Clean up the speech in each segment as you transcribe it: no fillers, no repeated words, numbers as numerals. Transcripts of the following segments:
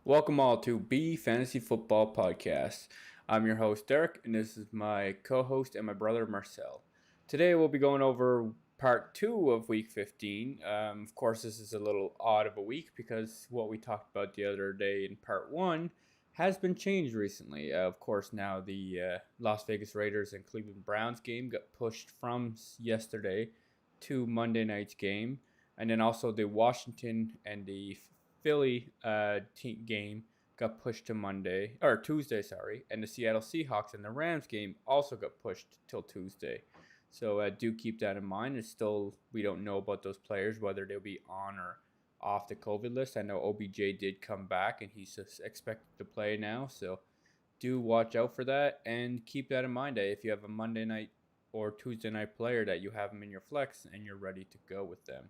Welcome all to BFantasyFootball Podcast. I'm your host Derek, and this is my co-host and my brother Marcel. Today we'll be going over part 2 of Week 15. Of course, this is a little odd of a week because what we talked about the other day in part 1 has been changed recently. Of course, now the Las Vegas Raiders and Cleveland Browns game got pushed from yesterday to Monday night's game, and then also the Washington and the Philly team game got pushed to Tuesday, and the Seattle Seahawks and the Rams game also got pushed till Tuesday. So do keep that in mind. We don't know about those players, whether they'll be on or off the COVID list. I know OBJ did come back and he's expected to play now, so do watch out for that and keep that in mind that if you have a Monday night or Tuesday night player that you have them in your flex and you're ready to go with them.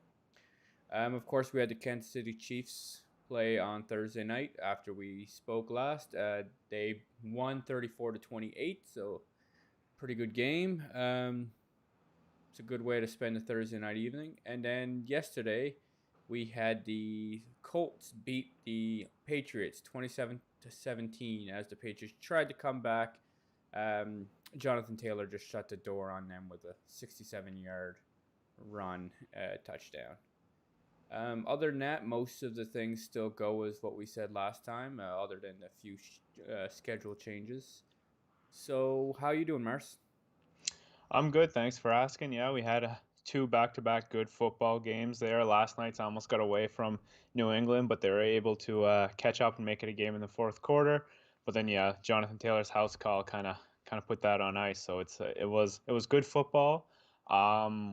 Of course, we had the Kansas City Chiefs play on Thursday night after we spoke last. They won 34-28, so pretty good game. It's a good way to spend a Thursday night evening. And then yesterday, we had the Colts beat the Patriots 27-17 as the Patriots tried to come back. Jonathan Taylor just shut the door on them with a 67-yard run touchdown. Other than that, most of the things still go as what we said last time, other than a few schedule changes. So, how you doing, Mars? I'm good, thanks for asking. Yeah, we had two back-to-back good football games there. Last night's almost got away from New England, but they were able to catch up and make it a game in the fourth quarter. But then, yeah, Jonathan Taylor's house call kind of put that on ice. So it was good football.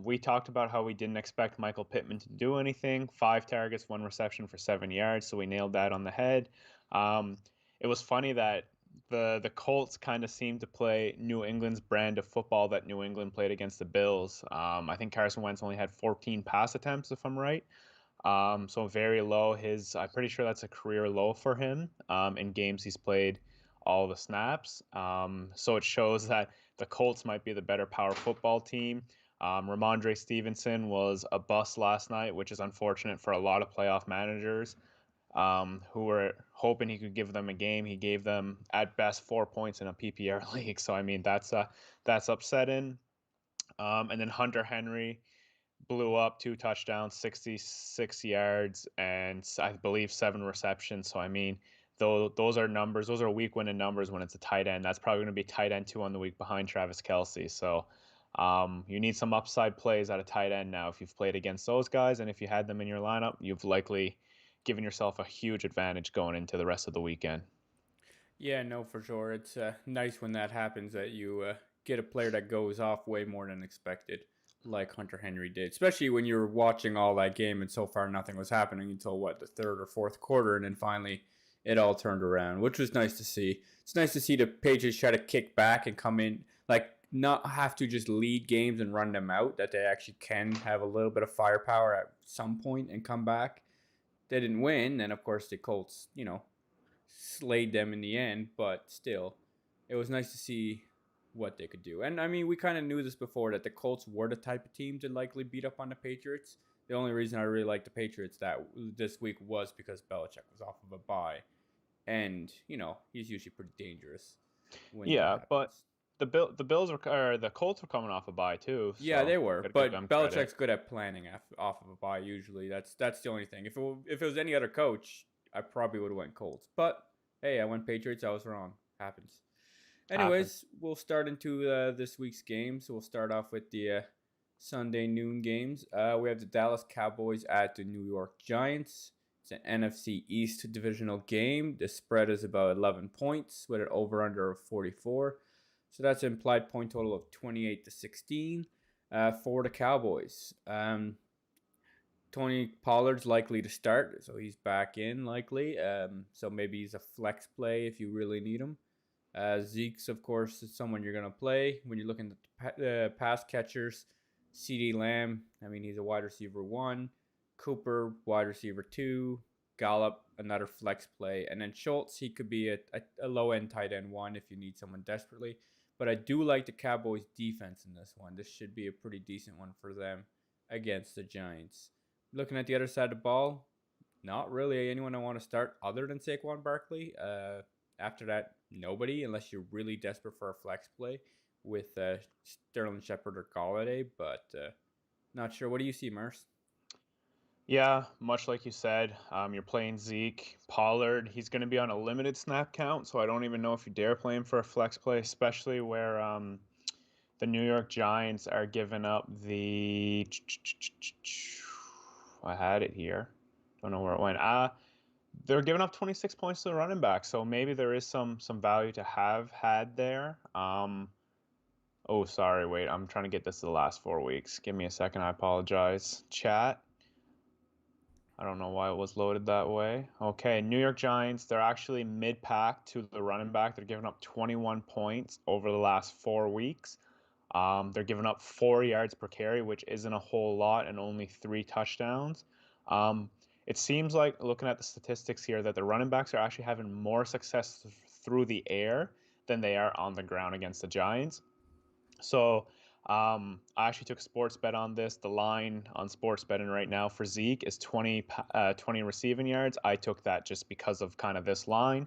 We talked about how we didn't expect Michael Pittman to do anything. 5 targets, 1 reception for 7 yards, so we nailed that on the head. It was funny that the Colts kind of seemed to play New England's brand of football that New England played against the Bills. I think Carson Wentz only had 14 pass attempts, if I'm right. So very low. I'm pretty sure that's a career low for him in games he's played all the snaps. So it shows that the Colts might be the better power football team. Ramondre Stevenson was a bust last night, which is unfortunate for a lot of playoff managers who were hoping he could give them a game. He gave them at best 4 points in a PPR league. So I mean that's upsetting. And then Hunter Henry blew up 2 touchdowns, 66 yards, and I believe 7 receptions. So I mean, those are numbers. Those are week-winning numbers when it's a tight end. That's probably going to be tight end 2 on the week behind Travis Kelce. So you need some upside plays at a tight end now if you've played against those guys, and if you had them in your lineup, you've likely given yourself a huge advantage going into the rest of the weekend. Yeah, no, for sure. It's nice when that happens that you get a player that goes off way more than expected, like Hunter Henry did. Especially when you're watching all that game and so far nothing was happening until, the third or fourth quarter, and then finally it all turned around, which was nice to see. It's nice to see the Patriots try to kick back and come in, not have to just lead games and run them out, that they actually can have a little bit of firepower at some point and come back. They didn't win, and of course the Colts, slayed them in the end, but still, it was nice to see what they could do. And I mean, we kind of knew this before, that the Colts were the type of team to likely beat up on the Patriots. The only reason I really liked the Patriots this week was because Belichick was off of a bye. And, he's usually pretty dangerous when that Yeah, but happens. the the Colts were coming off a bye too, Yeah, they so were, gotta give but them Belichick's credit. good at planning off of a bye. Usually, that's the only thing. If it was any other coach, I probably would have went Colts. But hey, I went Patriots. I was wrong. Happens. Happens. Anyways, we'll start into this week's games. So we'll start off with the Sunday noon games. We have the Dallas Cowboys at the New York Giants. It's an NFC East divisional game. The spread is about 11 points with an over-under of 44. So that's an implied point total of 28-16 for the Cowboys. Tony Pollard's likely to start, so he's back in likely. So maybe he's a flex play if you really need him. Zeke's, of course, is someone you're going to play. When you're looking at the pass catchers, CeeDee Lamb, I mean, he's a wide receiver 1. Cooper, wide receiver 2. Gallup, another flex play. And then Schultz, he could be a low-end tight end 1 if you need someone desperately. But I do like the Cowboys' defense in this one. This should be a pretty decent one for them against the Giants. Looking at the other side of the ball, not really anyone I want to start other than Saquon Barkley. After that, nobody unless you're really desperate for a flex play with Sterling Shepard or Galladay. But not sure. What do you see, Merce? Yeah, much like you said, you're playing Zeke. Pollard, he's going to be on a limited snap count, so I don't even know if you dare play him for a flex play, especially where the New York Giants are giving up the. I had it here. Don't know where it went. They're giving up 26 points to the running back, so maybe there is some value to have had there. Oh, sorry, wait, I'm trying to get this to the last 4 weeks. Give me a second, I apologize. Chat. I don't know why it was loaded that way. Okay, New York Giants, they're actually mid-pack to the running back. They're giving up 21 points over the last 4 weeks. They're giving up 4 yards per carry, which isn't a whole lot, and only 3 touchdowns. Um, it seems like, looking at the statistics here, that the running backs are actually having more success through the air than they are on the ground against the Giants. So I actually took a sports bet on this. The line on sports betting right now for Zeke is 20 receiving yards. I took that just because of kind of this line.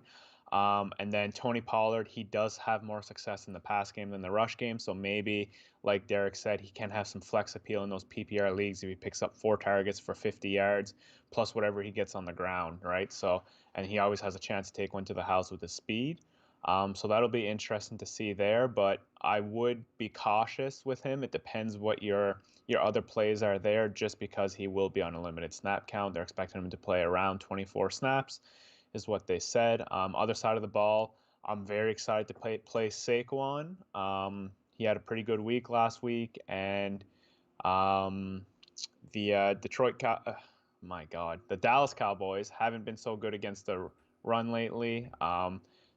And then Tony Pollard, he does have more success in the pass game than the rush game. So maybe, like Derek said, he can have some flex appeal in those PPR leagues if he picks up 4 targets for 50 yards plus whatever he gets on the ground, right? So, and he always has a chance to take one to the house with his speed. So that'll be interesting to see there, but I would be cautious with him. It depends what your other plays are there, just because he will be on a limited snap count. They're expecting him to play around 24 snaps, is what they said. Other side of the ball, I'm very excited to play Saquon. He had a pretty good week last week, and um, the my God, the Dallas Cowboys haven't been so good against the run lately.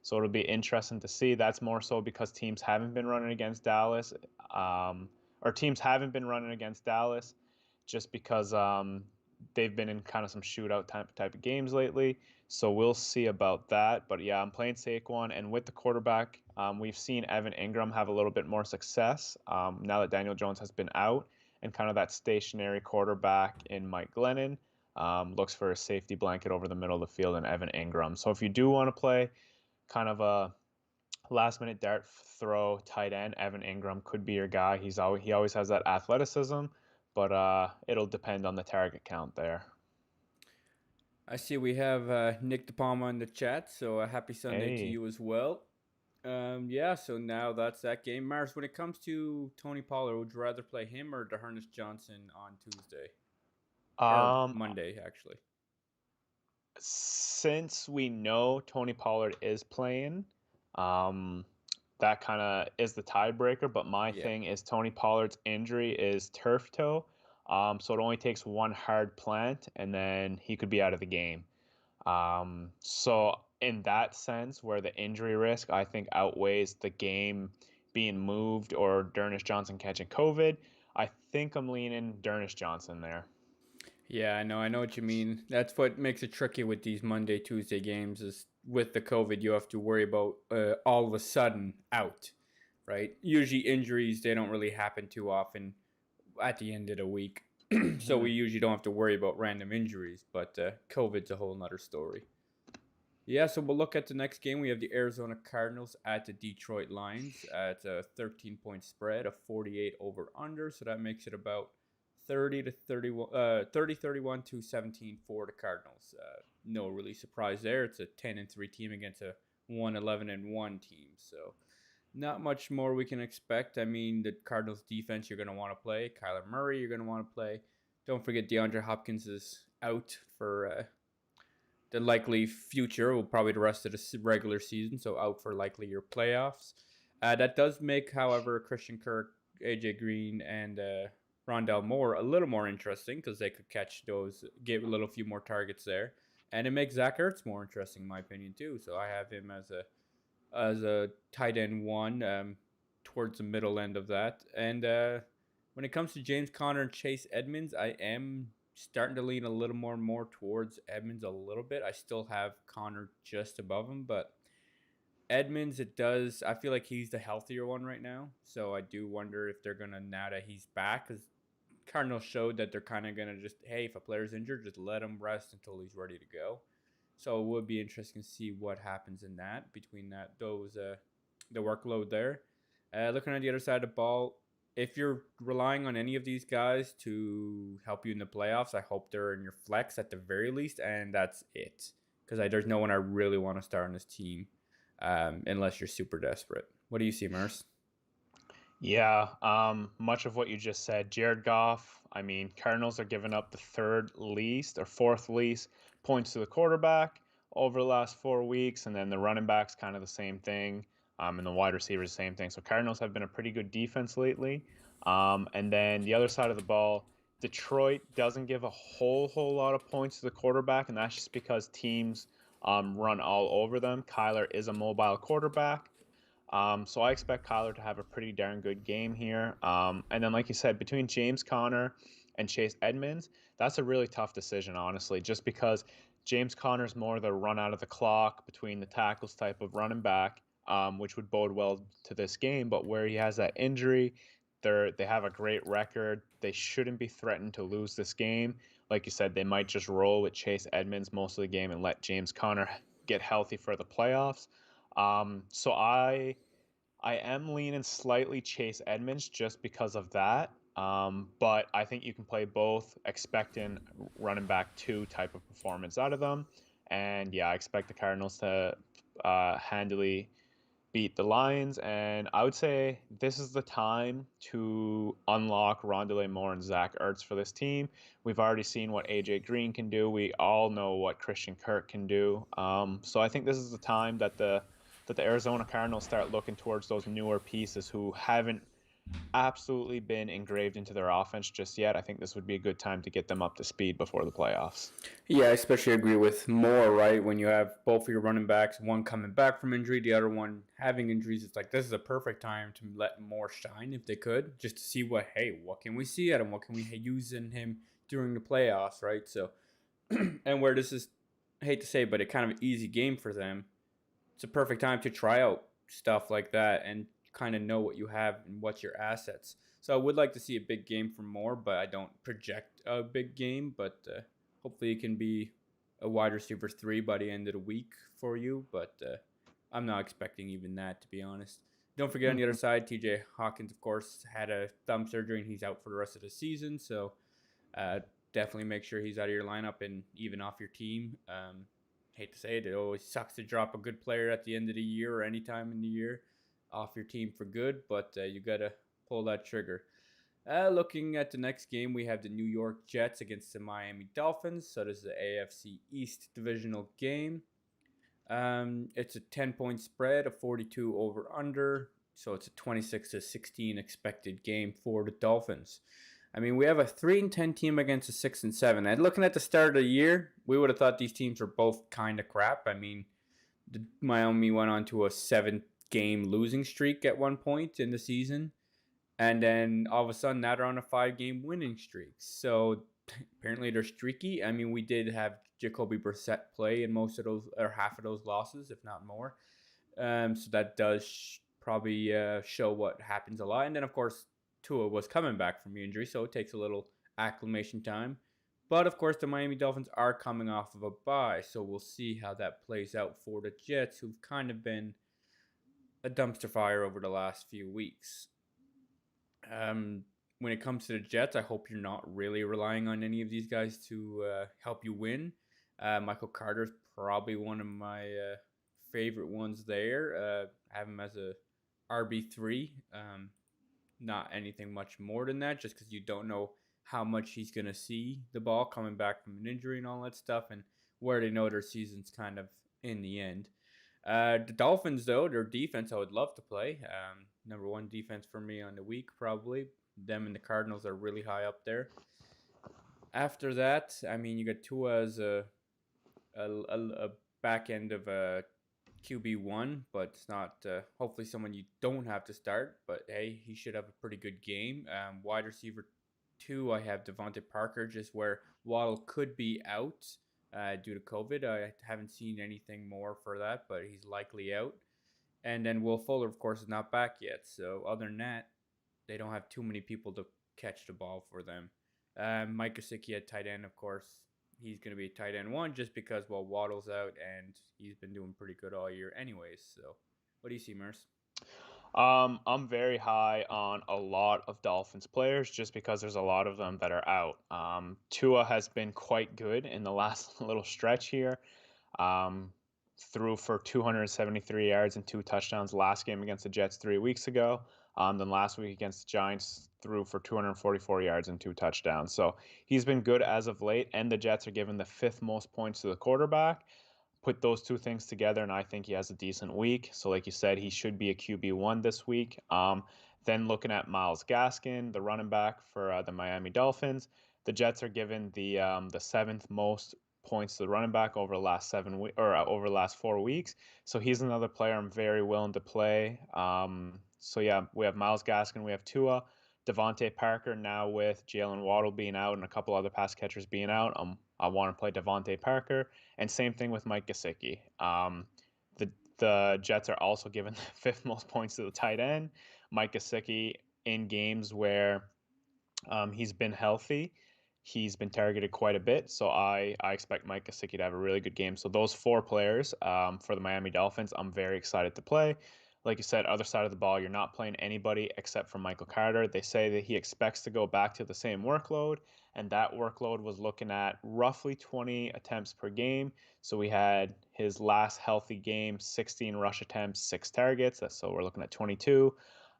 So it'll be interesting to see. That's more so because teams haven't been running against Dallas, or teams haven't been running against Dallas, just because they've been in kind of some shootout type of games lately. So we'll see about that. But yeah, I'm playing Saquon, and with the quarterback, we've seen Evan Ingram have a little bit more success now that Daniel Jones has been out, and kind of that stationary quarterback in Mike Glennon looks for a safety blanket over the middle of the field in Evan Ingram. So if you do want to play kind of a last minute dart throw tight end, Evan Ingram could be your guy. He always has that athleticism, but it'll depend on the target count there. I see we have Nick DePalma in the chat, so a happy Sunday to Hey. you as well. Yeah, so now that's that game. Mars, when it comes to Tony Pollard, would you rather play him or Dearness Johnson on Tuesday? Or Um, Monday, actually. since we know Tony Pollard is playing, um, that kind of is the tiebreaker. But my Yeah. thing is Tony Pollard's injury is turf toe. So it only takes one hard plant, and then he could be out of the game. So in that sense, where the injury risk I think outweighs the game being moved or Dernish Johnson catching COVID, I think I'm leaning Dernish Johnson there. Yeah, I know what you mean. That's what makes it tricky with these Monday, Tuesday games is with the COVID, you have to worry about all of a sudden out, right? Usually injuries, they don't really happen too often at the end of the week. So Mm-hmm. we usually don't have to worry about random injuries, but COVID's a whole nother story. Yeah, so we'll look at the next game. We have the Arizona Cardinals at the Detroit Lions at a 13-point spread, a 48 over under. So that makes it about 31 to 17 for the Cardinals. No really surprise there. It's a 10-3 team against a 1-11-1 team. So not much more we can expect. I mean, the Cardinals defense you're going to want to play. Kyler Murray you're going to want to play. Don't forget DeAndre Hopkins is out for the likely future, well, probably the rest of the regular season, so out for likely your playoffs. That does make, however, Christian Kirk, AJ Green, and Rondell Moore a little more interesting because they could catch those, get a little few more targets there, and it makes Zach Ertz more interesting, in my opinion, too. So I have him as a tight end one towards the middle end of that. And when it comes to James Conner and Chase Edmonds, I am starting to lean a little more towards Edmonds a little bit. I still have Conner just above him, but Edmonds, I feel like he's the healthier one right now. So I do wonder if they're going to, now that he's back, because Cardinals showed that they're kind of going to just, hey, if a player's injured, just let him rest until he's ready to go. So it would be interesting to see what happens in that between the workload there. Looking at the other side of the ball, if you're relying on any of these guys to help you in the playoffs, I hope they're in your flex at the very least, and that's it. Because there's no one I really want to start on this team unless you're super desperate. What do you see, Merce? Yeah, much of what you just said. Jared Goff, I mean, Cardinals are giving up the third least or fourth least points to the quarterback over the last 4 weeks, and then the running backs kind of the same thing, and the wide receivers the same thing. So Cardinals have been a pretty good defense lately. And then the other side of the ball, Detroit doesn't give a whole lot of points to the quarterback, and that's just because teams run all over them. Kyler is a mobile quarterback. So I expect Kyler to have a pretty darn good game here. And then, like you said, between James Conner and Chase Edmonds, that's a really tough decision, honestly, just because James Conner's more the run out of the clock between the tackles type of running back, which would bode well to this game. But where he has that injury, they have a great record. They shouldn't be threatened to lose this game. Like you said, they might just roll with Chase Edmonds most of the game and let James Conner get healthy for the playoffs. So I am leaning slightly Chase Edmonds just because of that. But I think you can play both, expecting running back two type of performance out of them. And yeah, I expect the Cardinals to handily beat the Lions. And I would say this is the time to unlock Rondale Moore and Zach Ertz for this team. We've already seen what AJ Green can do. We all know what Christian Kirk can do. So I think this is the time that the Arizona Cardinals start looking towards those newer pieces who haven't absolutely been engraved into their offense just yet. I think this would be a good time to get them up to speed before the playoffs. Yeah, I especially agree with Moore, right? When you have both of your running backs, one coming back from injury, the other one having injuries, it's like this is a perfect time to let Moore shine if they could, just to see what can we see at him? What can we use in him during the playoffs, right? So, and where this is, I hate to say, but a kind of easy game for them, it's a perfect time to try out stuff like that and kind of know what you have and what's your assets. So I would like to see a big game from Moore, but I don't project a big game. But hopefully it can be a wide receiver 3 by the end of the week for you. But I'm not expecting even that, to be honest. Don't forget on the other side, TJ Hawkins, of course, had a thumb surgery and he's out for the rest of the season. So uh, definitely make sure he's out of your lineup and even off your team. Hate to say it, it always sucks to drop a good player at the end of the year or any time in the year off your team for good, but you got to pull that trigger. Looking at the next game, we have the New York Jets against the Miami Dolphins. So this is the AFC East divisional game. It's a 10-point spread, a 42 over under. So it's a 26-16 expected game for the Dolphins. I mean, we have a 3-10 team against a 6-7. And looking at the start of the year, we would have thought these teams were both kind of crap. I mean, Miami went on to a 7-game losing streak at one point in the season. And then all of a sudden, now they're on a 5-game winning streak. So apparently they're streaky. I mean, we did have Jacoby Brissett play in most of those, or half of those losses, if not more. So that does probably show what happens a lot. And then, of course, Tua was coming back from injury, so it takes a little acclimation time. But, of course, the Miami Dolphins are coming off of a bye, so we'll see how that plays out for the Jets, who've kind of been a dumpster fire over the last few weeks. When it comes to the Jets, I hope you're not really relying on any of these guys to help you win. Michael Carter's probably one of my favorite ones there. I have him as a RB3. Not anything much more than that, just because you don't know how much he's going to see the ball coming back from an injury and all that stuff, and where they know their season's kind of in the end. The Dolphins, though, their defense I would love to play. Number one defense for me on the week, probably. Them and the Cardinals are really high up there. After that, I mean, you got Tua as a back end of a QB1, but it's not hopefully someone you don't have to start. But hey, he should have a pretty good game. Wide receiver 2, I have Devontae Parker, just where Waddle could be out due to COVID. I haven't seen anything more for that, but he's likely out. And then Will Fuller, of course, is not back yet. So other than that, they don't have too many people to catch the ball for them. Mike Gesicki at tight end, of course, he's going to be tight end one just because, well, Waddle's out and he's been doing pretty good all year anyways. So what do you see, Merce? I'm very high on a lot of Dolphins players just because there's a lot of them that are out. Tua has been quite good in the last little stretch here. Um, Threw for 273 yards and 2 touchdowns last game against the Jets 3 weeks ago. Then last week against the Giants, threw for 244 yards and 2 touchdowns. So he's been good as of late, and the Jets are giving the fifth most points to the quarterback. Put those two things together, and I think he has a decent week. So, like you said, he should be a QB1 this week. Then looking at Myles Gaskin, the running back for the Miami Dolphins, the Jets are given the seventh most points to the running back over the last 7 weeks or over the last 4 weeks. So he's another player I'm very willing to play. So yeah, we have Myles Gaskin, we have Tua. Devontae Parker now with Jalen Waddle being out and a couple other pass catchers being out. I want to play Devontae Parker. And same thing with Mike Gesicki. The the Jets are also given the fifth most points to the tight end. Mike Gesicki in games where he's been healthy. He's been targeted quite a bit, so I expect Mike Gesicki to have a really good game. So those four players for the Miami Dolphins, I'm very excited to play. Like you said, other side of the ball, you're not playing anybody except for Michael Carter. They say that he expects to go back to the same workload, and that workload was looking at roughly 20 attempts per game. So we had his last healthy game, 16 rush attempts, 6 targets. So we're looking at 22.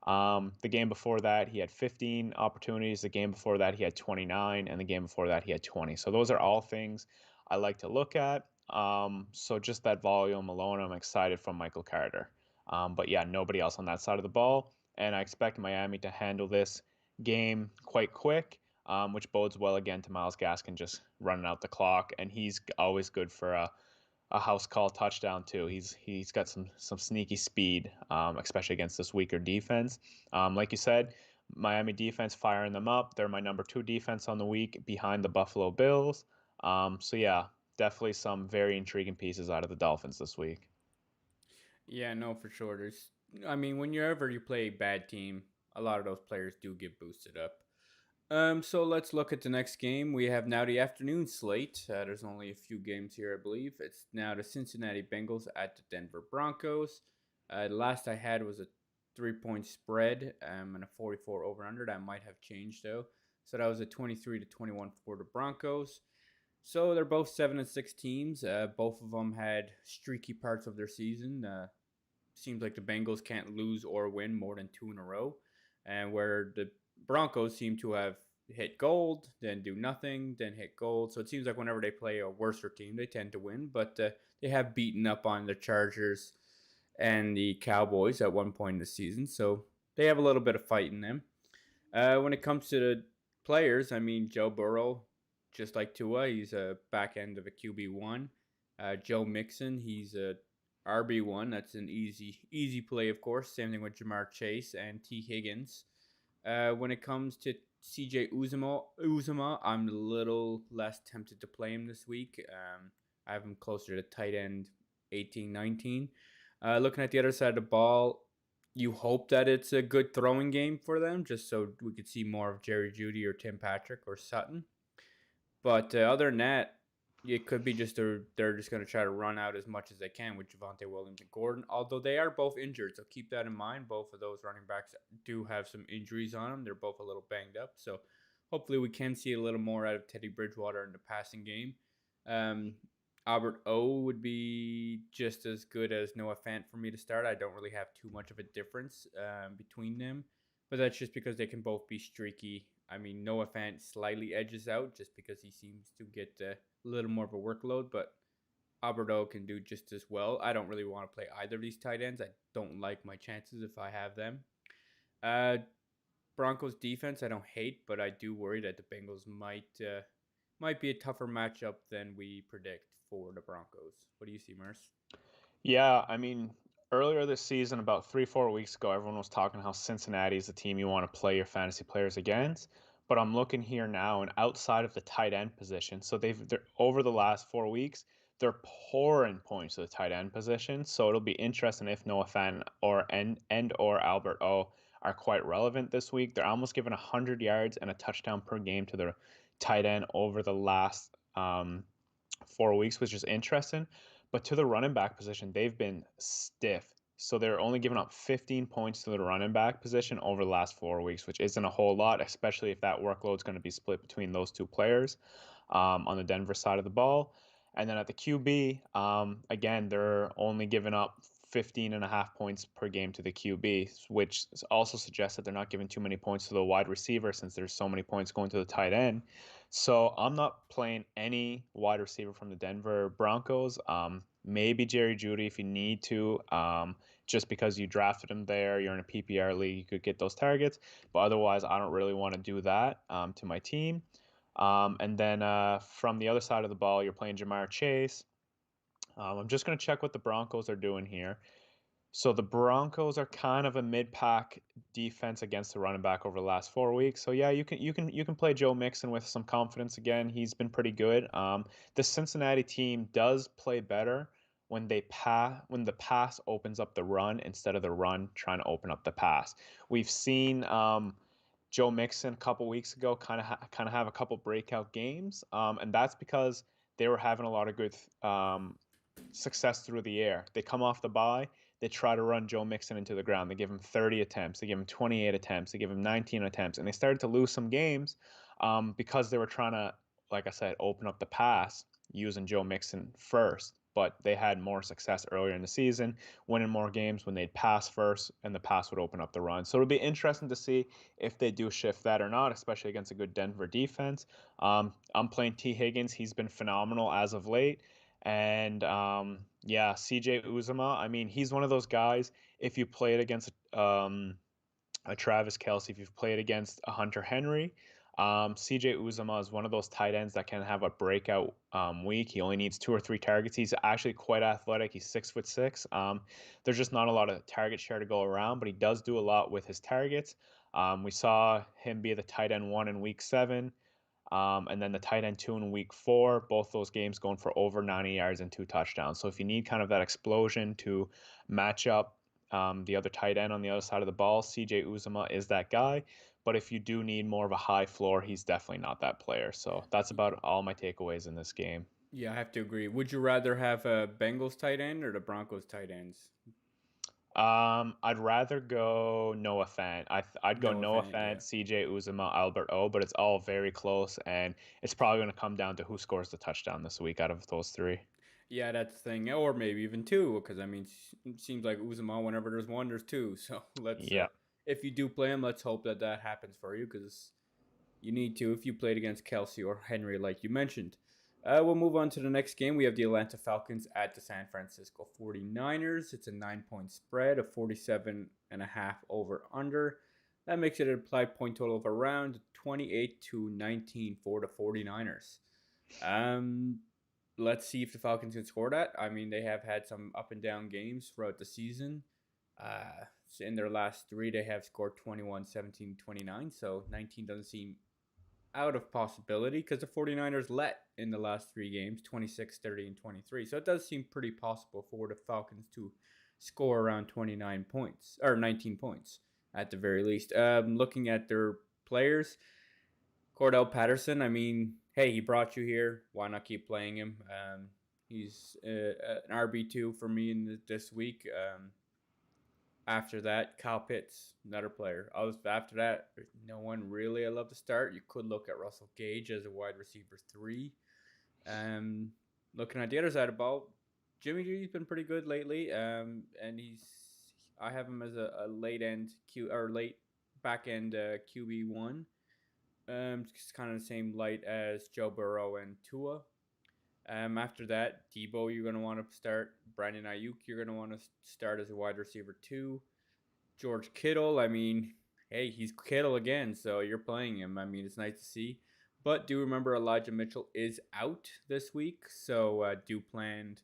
The game before that, he had 15 opportunities. The game before that, he had 29. And the game before that, he had 20. So those are all things I like to look at. So just that volume alone, I'm excited from Michael Carter. But yeah, nobody else on that side of the ball. And I expect Miami to handle this game quite quick, which bodes well again to Myles Gaskin just running out the clock. And he's always good for a house call touchdown too. He's got some sneaky speed, especially against this weaker defense. Like you said, Miami defense firing them up. They're my number two defense on the week behind the Buffalo Bills. So yeah, definitely some very intriguing pieces out of the Dolphins this week. Yeah, no, for sure. I mean, whenever you play a bad team, a lot of those players do get boosted up. So let's look at the next game. We have now the afternoon slate. There's only a few games here, I believe. It's now the Cincinnati Bengals at the Denver Broncos. The last I had was a 3 point spread and a 44 over under. That might have changed though. So that was a 23-21 for the Broncos. So they're both 7-6 teams. Both of them had streaky parts of their season. Seems like the Bengals can't lose or win more than two in a row, and where the Broncos seem to have hit gold, then do nothing, then hit gold. So it seems like whenever they play a worser team, they tend to win. But they have beaten up on the Chargers and the Cowboys at one point in the season, so they have a little bit of fight in them. When it comes to the players, I mean, Joe Burrow, just like Tua, he's a back end of a QB1. Joe Mixon, he's a RB1. That's an easy play, of course. Same thing with Jamar Chase and T. Higgins. When it comes to CJ Uzuma, I'm a little less tempted to play him this week. I have him closer to tight end 18, 19. Looking at the other side of the ball, you hope that it's a good throwing game for them, just so we could see more of Jerry Jeudy or Tim Patrick or Sutton. But other than that, it could be just they're just going to try to run out as much as they can with Javonte Williams and Gordon. Although they are both injured, so keep that in mind. Both of those running backs do have some injuries on them. They're both a little banged up, so hopefully we can see a little more out of Teddy Bridgewater in the passing game. Um, Albert O would be just as good as Noah Fant for me to start. I don't really have too much of a difference between them, but that's just because they can both be streaky. I mean, Noah Fant slightly edges out just because he seems to get a little more of a workload, but Alberto can do just as well. I don't really want to play either of these tight ends. I don't like my chances if I have them. Uh, Broncos defense, I don't hate, but I do worry that the Bengals might be a tougher matchup than we predict for the Broncos. What do you see, Merce? Yeah, I mean, earlier this season, about 3, 4 weeks ago, everyone was talking how Cincinnati is the team you want to play your fantasy players against. But I'm looking here now, and outside of the tight end position, so they're over the last 4 weeks, they're pouring points to the tight end position. So it'll be interesting if Noah Fan or and or Albert O are quite relevant this week. They're almost given 100 yards and a touchdown per game to their tight end over the last 4 weeks, which is interesting. But to the running back position, they've been stiff. So they're only giving up 15 points to the running back position over the last 4 weeks, which isn't a whole lot, especially if that workload is going to be split between those two players on the Denver side of the ball. And then at the QB, again, they're only giving up 15 and a half points per game to the QB, which also suggests that they're not giving too many points to the wide receiver since there's so many points going to the tight end. So I'm not playing any wide receiver from the Denver Broncos. Maybe Jerry Jeudy if you need to, just because you drafted him there, you're in a PPR league, you could get those targets. But otherwise, I don't really want to do that to my team. And then from the other side of the ball, you're playing Jamar Chase. I'm just going to check what the Broncos are doing here. So the Broncos are kind of a mid-pack defense against the running back over the last 4 weeks. So yeah, you can play Joe Mixon with some confidence again. He's been pretty good. The Cincinnati team does play better when the pass opens up the run instead of the run trying to open up the pass. We've seen Joe Mixon a couple weeks ago kind of have a couple breakout games, and that's because they were having a lot of good success through the air. They come off the bye, they try to run Joe Mixon into the ground. They give him 30 attempts, they give him 28 attempts, they give him 19 attempts, and they started to lose some games because they were trying to, like I said, open up the pass using Joe Mixon first. But they had more success earlier in the season, winning more games when they'd pass first and the pass would open up the run. So it'll be interesting to see if they do shift that or not, especially against a good Denver defense. I'm playing T. Higgins. He's been phenomenal as of late. And yeah, CJ Uzama. I mean, he's one of those guys. If you played against a Travis Kelce, if you've played against a Hunter Henry, CJ Uzama is one of those tight ends that can have a breakout week. He only needs 2 or 3 targets. He's actually quite athletic. He's 6'6". There's just not a lot of target share to go around, but he does do a lot with his targets. We saw him be the tight end 1 in week 7. And then the tight end 2 in week 4, both those games going for over 90 yards and 2 touchdowns. So if you need kind of that explosion to match up the other tight end on the other side of the ball, CJ Uzama is that guy. But if you do need more of a high floor, he's definitely not that player. So that's about all my takeaways in this game. Yeah, I have to agree. Would you rather have a Bengals tight end or the Broncos tight ends? I'd rather go Noah Fant. I'd go Noah Noah Fant, yeah. Fant, CJ Uzama, Albert O, but it's all very close, and it's probably going to come down to who scores the touchdown this week out of those three. Yeah, that's the thing. Or maybe even two, because I mean, it seems like Uzuma, whenever there's one, there's two. So let's, Yeah. if you do play him, let's hope that that happens for you, because you need to if you played against Kelsey or Henry, like you mentioned. We'll move on to the next game. We have the Atlanta Falcons at the San Francisco 49ers. It's a 9-point spread of 47.5 over under. That makes it an applied point total of around 28-19 for the 49ers. Um, let's see if the Falcons can score that. I mean, they have had some up and down games throughout the season. In their last 3, they have scored 21, 17, 29. So 19 doesn't seem out of possibility because the 49ers let in the last 3 games 26, 30, and 23. So it does seem pretty possible for the Falcons to score around 29 points or 19 points at the very least. Looking at their players, Cordell Patterson, I mean, hey, he brought you here. Why not keep playing him? He's an RB2 for me in this week. After that, Kyle Pitts, another player. After that, there's no one really I love to start. You could look at Russell Gage as a wide receiver 3. Looking at the other side of the ball, Jimmy G's been pretty good lately. And I have him as a late back end QB1. It's kind of the same light as Joe Burrow and Tua. After that, Debo, you're going to want to start. Brandon Ayuk, you're going to want to start as a wide receiver 2. George Kittle, I mean, hey, he's Kittle again, so you're playing him. I mean, it's nice to see. But do remember Elijah Mitchell is out this week, so do plan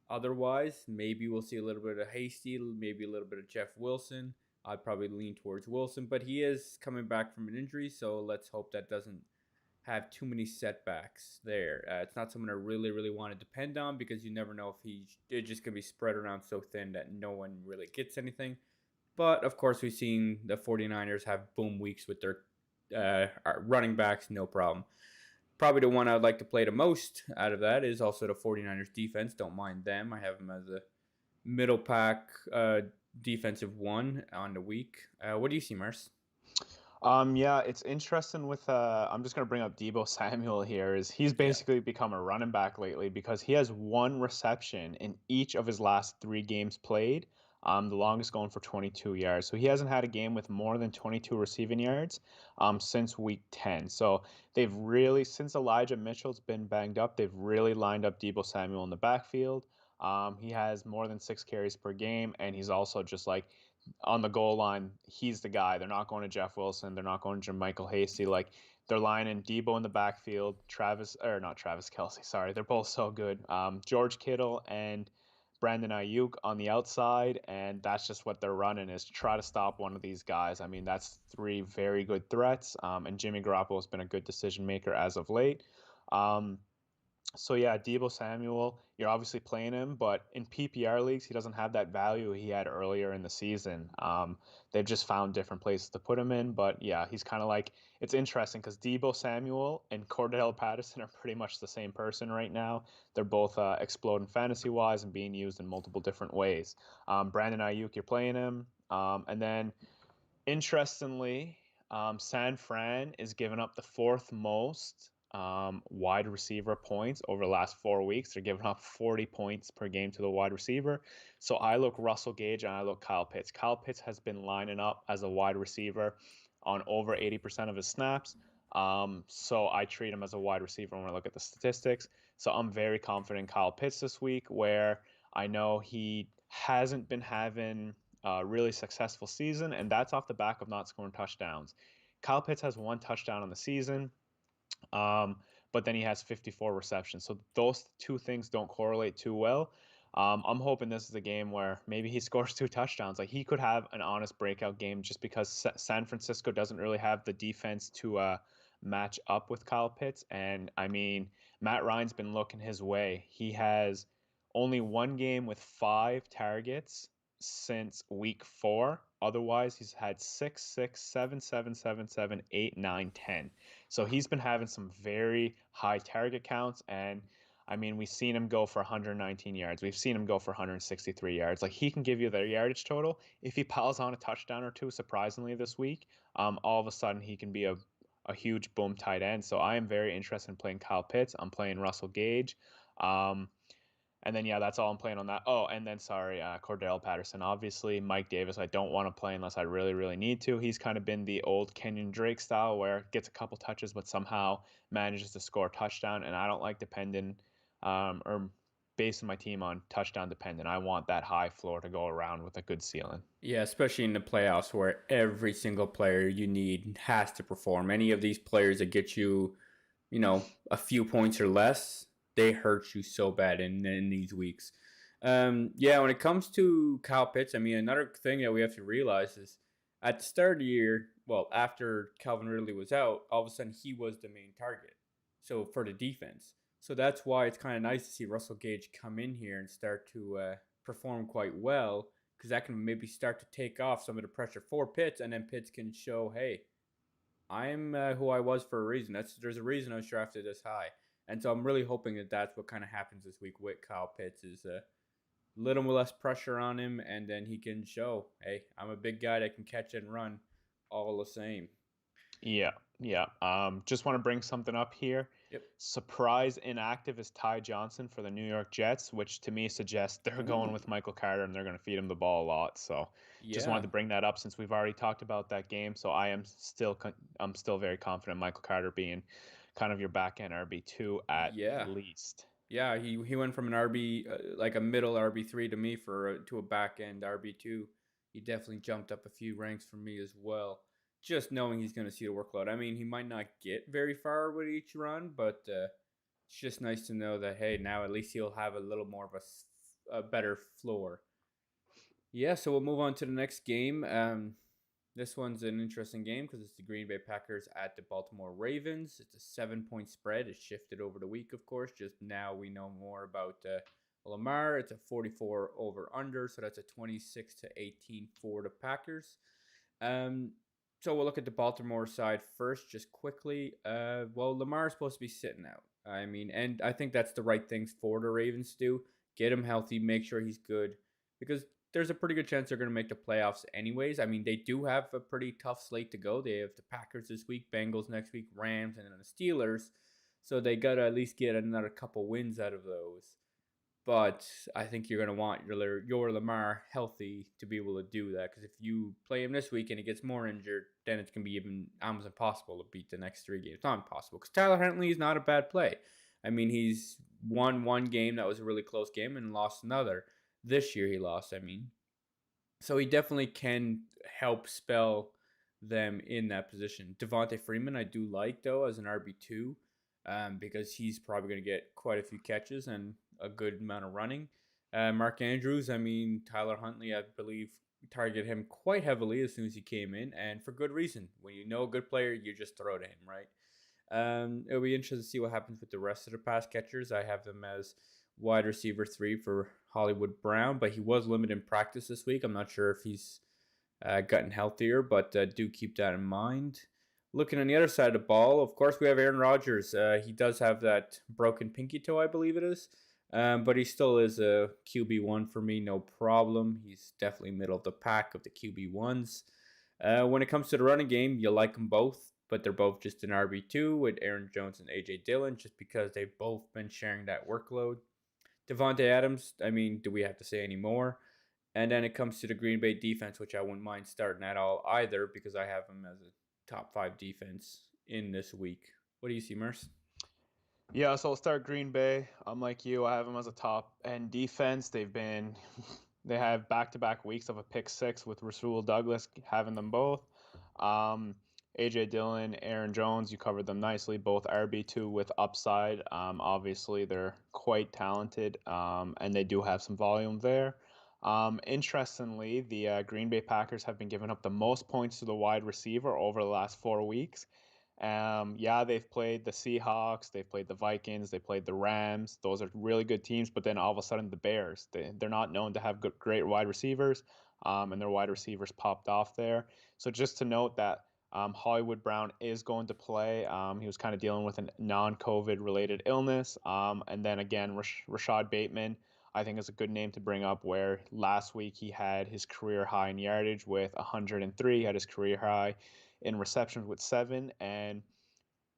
otherwise. Maybe we'll see a little bit of Hasty, maybe a little bit of Jeff Wilson. I'd probably lean towards Wilson, but he is coming back from an injury, so let's hope that doesn't have too many setbacks there. It's not someone I really, really want to depend on because you never know if it's just going to be spread around so thin that no one really gets anything. But, of course, we've seen the 49ers have boom weeks with their running backs, no problem. Probably the one I'd like to play the most out of that is also the 49ers defense. Don't mind them. I have them as a middle pack defensive one on the week. What do you see, Mars? Yeah, it's interesting with I'm just gonna bring up Debo Samuel here. Is he's Yeah. basically become a running back lately because he has one reception in each of his last three games played. The longest going for 22 yards. So he hasn't had a game with more than 22 receiving yards since week 10. So they've really, since Elijah Mitchell's been banged up, they've really lined up Debo Samuel in the backfield. He has more than 6 carries per game, and he's also just like on the goal line, he's the guy. They're not going to Jeff Wilson. They're not going to Michael Hasty. Like they're lining Debo in the backfield, Travis or not Travis Kelsey. Sorry, they're both so good. George Kittle and Brandon Ayuk on the outside, and that's just what they're running is try to stop one of these guys. I mean, that's three very good threats. And Jimmy Garoppolo has been a good decision maker as of late. Um, so yeah, Debo Samuel, you're obviously playing him, but in PPR leagues, he doesn't have that value he had earlier in the season. They've just found different places to put him in, but yeah, he's kind of like it's interesting because Debo Samuel and Cordell Patterson are pretty much the same person right now. They're both exploding fantasy wise and being used in multiple different ways. Brandon Ayuk, you're playing him, and then interestingly, San Fran is giving up the fourth most wide receiver points over the last 4 weeks. They're giving up 40 points per game to the wide receiver. So I look Russell Gage and I look Kyle Pitts. Kyle Pitts has been lining up as a wide receiver on over 80% of his snaps. So I treat him as a wide receiver when I look at the statistics. So I'm very confident in Kyle Pitts this week, where I know he hasn't been having a really successful season, and that's off the back of not scoring touchdowns. Kyle Pitts has one touchdown on the season, um, but then he has 54 receptions. So those two things don't correlate too well. I'm hoping this is a game where maybe he scores two touchdowns. Like he could have an honest breakout game just because San Francisco doesn't really have the defense to match up with Kyle Pitts. And I mean, Matt Ryan's been looking his way. He has only one game with 5 targets since week 4. Otherwise, he's had 6, 6, 7, 7, 7, 7, 8, 9, 10. So he's been having some very high target counts. And I mean, we've seen him go for 119 yards. We've seen him go for 163 yards. Like he can give you the yardage total. If he piles on a touchdown or two, surprisingly this week, all of a sudden he can be a huge boom tight end. So I am very interested in playing Kyle Pitts. I'm playing Russell Gage. Um, and then, yeah, that's all I'm playing on that. Oh, and then, sorry, Cordell Patterson. Obviously, Mike Davis, I don't want to play unless I really, really need to. He's kind of been the old Kenyon Drake style where gets a couple touches, but somehow manages to score a touchdown. And I don't like depending or basing my team on touchdown dependent. I want that high floor to go around with a good ceiling. Yeah, especially in the playoffs where every single player you need has to perform. Any of these players that get you, a few points or less, they hurt you so bad in these weeks. Yeah, when it comes to Kyle Pitts, I mean, another thing that we have to realize is at the start of the year, well, after Calvin Ridley was out, all of a sudden he was the main target. So for the defense. So that's why it's kind of nice to see Russell Gage come in here and start to perform quite well, because that can maybe start to take off some of the pressure for Pitts, and then Pitts can show, hey, I'm who I was for a reason. There's a reason I was drafted this high, and so I'm really hoping that that's what kind of happens this week with Kyle Pitts is a little less pressure on him, and then he can show, hey, I'm a big guy that can catch and run, all the same. Yeah, yeah. Just want to bring something up here. Yep. Surprise inactive is Ty Johnson for the New York Jets, which to me suggests they're going Ooh. with Michael Carter and they're going to feed him the ball a lot. So, just wanted Yeah. to bring that up since we've already talked about that game. So I'm still very confident Michael Carter being kind of your back end RB2 at Yeah. least. Yeah, he went from an RB like a middle RB3 to me to a back end RB2. He definitely jumped up a few ranks for me as well. Just knowing he's going to see the workload. I mean, he might not get very far with each run, but it's just nice to know that hey, now at least he'll have a little more of a better floor. Yeah, so we'll move on to the next game. This one's an interesting game because it's the Green Bay Packers at the Baltimore Ravens. It's a 7-point spread. It's shifted over the week, of course. Just now we know more about Lamar, it's a 44 over under, so that's a 26 to 18 for the Packers. Um, so we'll look at the Baltimore side first, just quickly. Well, Lamar is supposed to be sitting out. I mean, and I think that's the right things for the Ravens to do. Get him healthy, make sure he's good, because there's a pretty good chance they're going to make the playoffs anyways. I mean, they do have a pretty tough slate to go. They have the Packers this week, Bengals next week, Rams, and then the Steelers. So they got to at least get another couple wins out of those. But I think you're going to want your Lamar healthy to be able to do that. Because if you play him this week and he gets more injured, then it's going to be even almost impossible to beat the next 3 games. It's not impossible because Tyler Huntley is not a bad play. I mean, he's won one game that was a really close game and lost another. This year he lost, I mean. So he definitely can help spell them in that position. Devontae Freeman, I do like, though, as an RB2 because he's probably going to get quite a few catches and a good amount of running. Mark Andrews, I mean, Tyler Huntley, I believe, targeted him quite heavily as soon as he came in, and for good reason. When you know a good player, you just throw to him, right? It'll be interesting to see what happens with the rest of the pass catchers. I have them as wide receiver 3 for Hollywood Brown, but he was limited in practice this week. I'm not sure if he's gotten healthier, but do keep that in mind. Looking on the other side of the ball, of course, we have Aaron Rodgers. He does have that broken pinky toe, I believe it is. But he still is a QB1 for me, no problem. He's definitely middle of the pack of the QB1s. When it comes to the running game, you like them both, but they're both just an RB2 with Aaron Jones and A.J. Dillon just because they've both been sharing that workload. Devontae Adams, I mean, do we have to say any more? And then it comes to the Green Bay defense, which I wouldn't mind starting at all either because I have them as a top 5 defense in this week. What do you see, Merce? Yeah, so I'll start Green Bay. I'm like you. I have them as a top end defense. They have back-to-back weeks of a pick six with Rasul Douglas having them both. Um, AJ Dillon, Aaron Jones, you covered them nicely. Both RB2 with upside. Obviously, they're quite talented, and they do have some volume there. Interestingly, the Green Bay Packers have been giving up the most points to the wide receiver over the last 4 weeks. Yeah, they've played the Seahawks, they've played the Vikings, they played the Rams. Those are really good teams, but then all of a sudden the Bears, they're not known to have good, great wide receivers, and their wide receivers popped off there. So just to note that Hollywood Brown is going to play. He was kind of dealing with a non-COVID related illness. And then again, Rashad Bateman, I think is a good name to bring up where last week he had his career high in yardage with 103, he had his career high in receptions with 7, and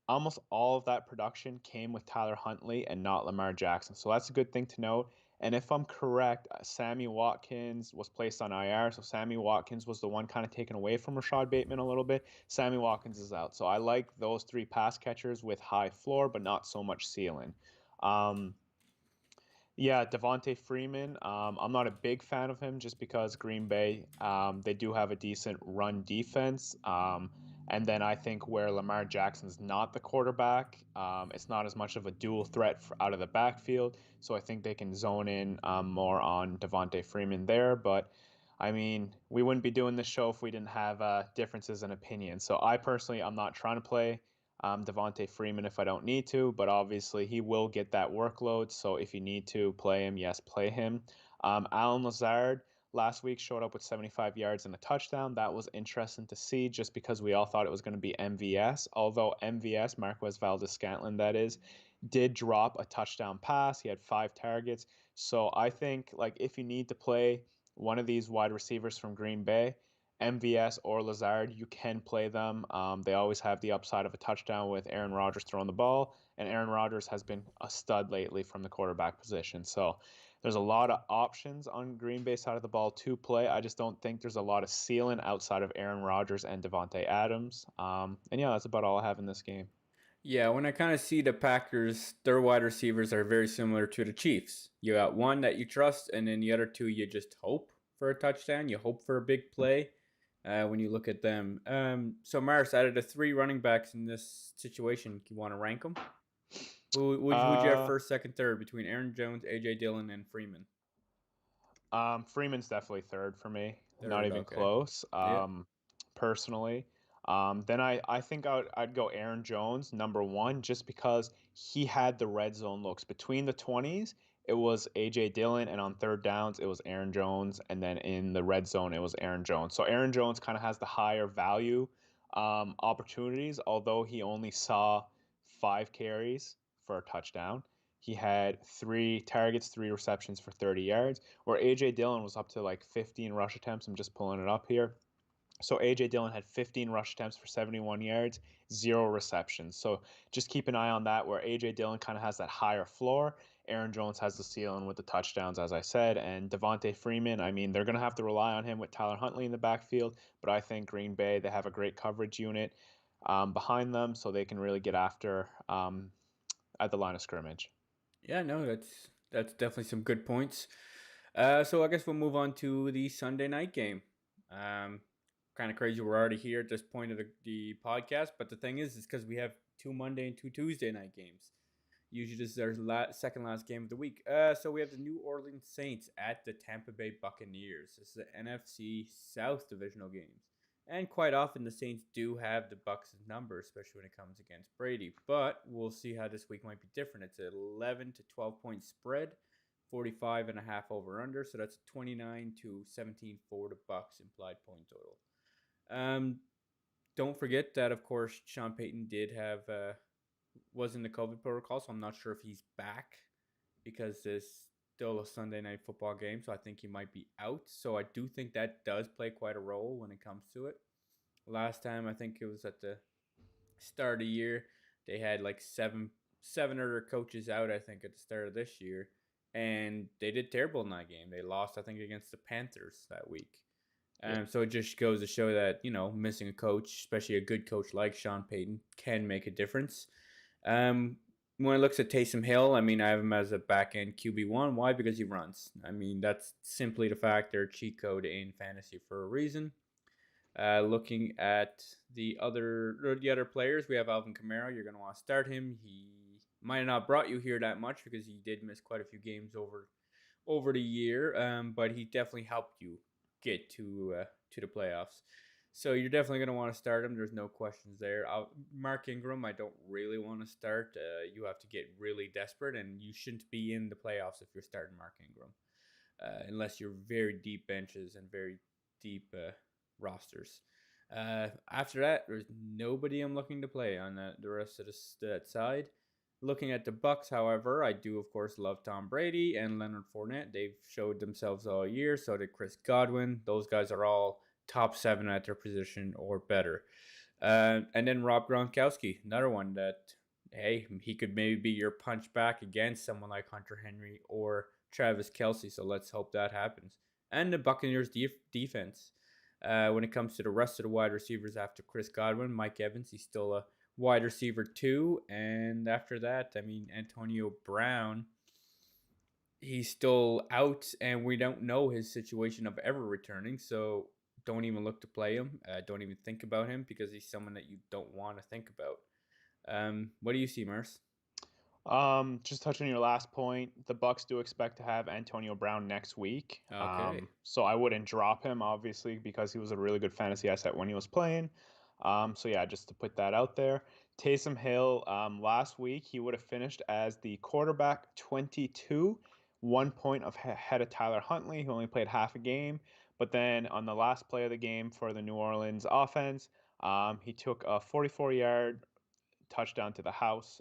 almost all of that production came with Tyler Huntley and not Lamar Jackson. So that's a good thing to note. And if I'm correct, Sammy Watkins was placed on IR. So Sammy Watkins was the one kind of taken away from Rashad Bateman a little bit. Sammy Watkins is out. So I like those 3 pass catchers with high floor, but not so much ceiling. Um, yeah, Devontae Freeman. I'm not a big fan of him just because Green Bay, they do have a decent run defense. And then I think where Lamar Jackson's not the quarterback, it's not as much of a dual threat out of the backfield. So I think they can zone in more on Devontae Freeman there. But I mean, we wouldn't be doing this show if we didn't have differences in opinions. So I personally, I'm not trying to play Devontae Freeman if I don't need to, but obviously he will get that workload. So if you need to play him, yes, play him. Alan Lazard last week showed up with 75 yards and a touchdown. That was interesting to see just because we all thought it was going to be MVS. Although MVS, Marquez Valdez-Scantling, that is, did drop a touchdown pass. He had 5 targets. So I think like if you need to play one of these wide receivers from Green Bay, MVS or Lazard, you can play them. They always have the upside of a touchdown with Aaron Rodgers throwing the ball, and Aaron Rodgers has been a stud lately from the quarterback position. So there's a lot of options on Green Bay side of the ball to play. I just don't think there's a lot of ceiling outside of Aaron Rodgers and Devontae Adams. And yeah, that's about all I have in this game. Yeah, when I kind of see the Packers, their wide receivers are very similar to the Chiefs. You got one that you trust, and then the other two you just hope for a touchdown. You hope for a big play when you look at them. So, Mars, out of the 3 running backs in this situation, you want to rank them? Who'd you have Uh, first, second, third between Aaron Jones, A.J. Dillon, and Freeman? Freeman's definitely third for me, not Third, even okay. close. Yeah. Personally, then I think I'd go Aaron Jones number 1 just because he had the red zone looks between the 20s. it was A.J. Dillon, and on third downs, it was Aaron Jones, and then in the red zone, it was Aaron Jones. So Aaron Jones kind of has the higher value opportunities, although he only saw 5 carries for a touchdown. He had 3 targets, 3 receptions for 30 yards, where A.J. Dillon was up to like 15 rush attempts. I'm just pulling it up here. So A.J. Dillon had 15 rush attempts for 71 yards, 0 receptions. So just keep an eye on that, where A.J. Dillon kind of has that higher floor. Aaron Jones has the ceiling with the touchdowns, as I said. And Devontae Freeman, I mean, they're going to have to rely on him with Tyler Huntley in the backfield. But I think Green Bay, they have a great coverage unit behind them, so they can really get after at the line of scrimmage. Yeah, no, that's definitely some good points. So I guess we'll move on to the Sunday night game. Um, kind of crazy we're already here at this point of the podcast, but the thing is because we have 2 Monday and 2 Tuesday night games. Usually this is our second last game of the week. So we have the New Orleans Saints at the Tampa Bay Buccaneers. This is the NFC South divisional games. And quite often the Saints do have the Bucks' number, especially when it comes against Brady. But we'll see how this week might be different. It's an 11 to 12 point spread, 45.5 over under. So that's 29 to 17 for the Bucks implied point total. Don't forget that, of course, Sean Payton was in the COVID protocol, so I'm not sure if he's back because there's still a Sunday night football game, so I think he might be out. So I do think that does play quite a role when it comes to it. Last time, I think it was at the start of the year, they had like seven other coaches out, I think, at the start of this year, and they did terrible in that game. They lost, I think, against the Panthers that week. So it just goes to show that, missing a coach, especially a good coach like Sean Payton, can make a difference. When it looks at Taysom Hill, I mean, I have him as a back end QB1. Why? Because he runs. I mean, that's simply the fact. They're a cheat code in fantasy for a reason. Looking at the other players, we have Alvin Kamara. You're going to want to start him. He might have not brought you here that much because he did miss quite a few games over the year, but he definitely helped you get to the playoffs. So you're definitely going to want to start him. There's no questions there. Mark Ingram, I don't really want to start. You have to get really desperate, and you shouldn't be in the playoffs if you're starting Mark Ingram, unless you're very deep benches and very deep rosters. After that, there's nobody I'm looking to play on the rest of that side. Looking at the Bucks, however, I do of course love Tom Brady and Leonard Fournette. They've showed themselves all year. So did Chris Godwin. Those guys are all top 7 at their position or better. And then Rob Gronkowski, another one that, hey, he could maybe be your punch back against someone like Hunter Henry or Travis Kelce. So let's hope that happens. And the Buccaneers defense. When it comes to the rest of the wide receivers after Chris Godwin, Mike Evans, he's still a wide receiver 2. And after that, I mean, Antonio Brown, he's still out, and we don't know his situation of ever returning. So don't even look to play him. Don't even think about him because he's someone that you don't want to think about. What do you see, Merce? Just touching on your last point, the Bucks do expect to have Antonio Brown next week. Okay. So I wouldn't drop him, obviously, because he was a really good fantasy asset when he was playing. So yeah, just to put that out there. Taysom Hill, last week he would have finished as the quarterback 22, 1 point ahead of Tyler Huntley, who only played half a game. But then on the last play of the game for the New Orleans offense, he took a 44-yard touchdown to the house,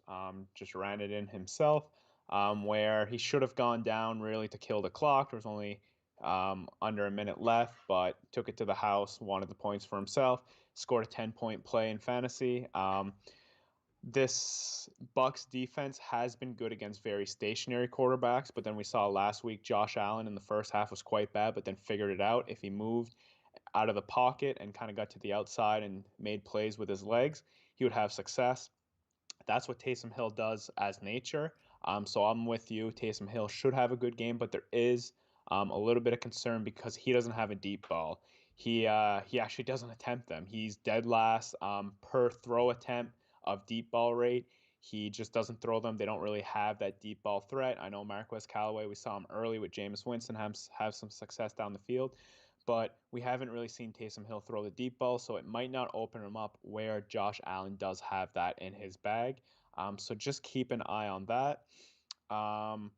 just ran it in himself, where he should have gone down really to kill the clock. There was only under a minute left, but took it to the house, wanted the points for himself, scored a 10-point play in fantasy. This Bucks defense has been good against very stationary quarterbacks, but then we saw last week Josh Allen in the first half was quite bad, but then figured it out. If he moved out of the pocket and kind of got to the outside and made plays with his legs, he would have success. That's what Taysom Hill does as nature. So I'm with you. Taysom Hill should have a good game, but there is a little bit of concern because he doesn't have a deep ball. He actually doesn't attempt them. He's dead last per throw attempt of deep ball rate. He just doesn't throw them. They don't really have that deep ball threat. I know Marquez Callaway, we saw him early with Jameis Winston have some success down the field, but we haven't really seen Taysom Hill throw the deep ball, so it might not open him up where Josh Allen does have that in his bag. So just keep an eye on that. Um,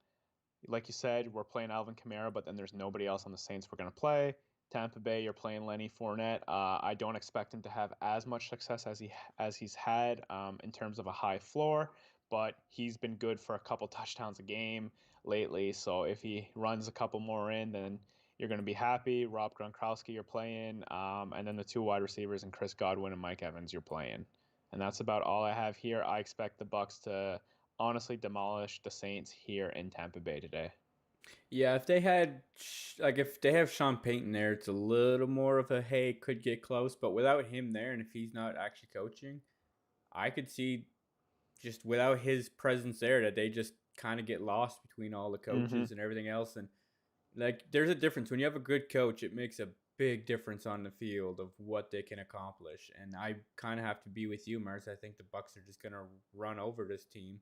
like you said, we're playing Alvin Kamara, but then there's nobody else on the Saints we're going to play. Tampa Bay, you're playing Lenny Fournette. I don't expect him to have as much success as he's had in terms of a high floor, but he's been good for a couple touchdowns a game lately. So if he runs a couple more in, then you're going to be happy. Rob Gronkowski, you're playing, and then the two wide receivers and Chris Godwin and Mike Evans, you're playing. And that's about all I have here. I expect the Bucks to honestly demolish the Saints here in Tampa Bay today. Yeah, if they had if they have Sean Payton there, it's a little more of a hey, could get close. But without him there, and if he's not actually coaching, I could see just without his presence there that they just kind of get lost between all the Mm-hmm. coaches and everything else. And like, there's a difference when you have a good coach. It makes a big difference on the field of what they can accomplish. And I kind of have to be with you, Mars. I think the Bucks are just gonna run over this team.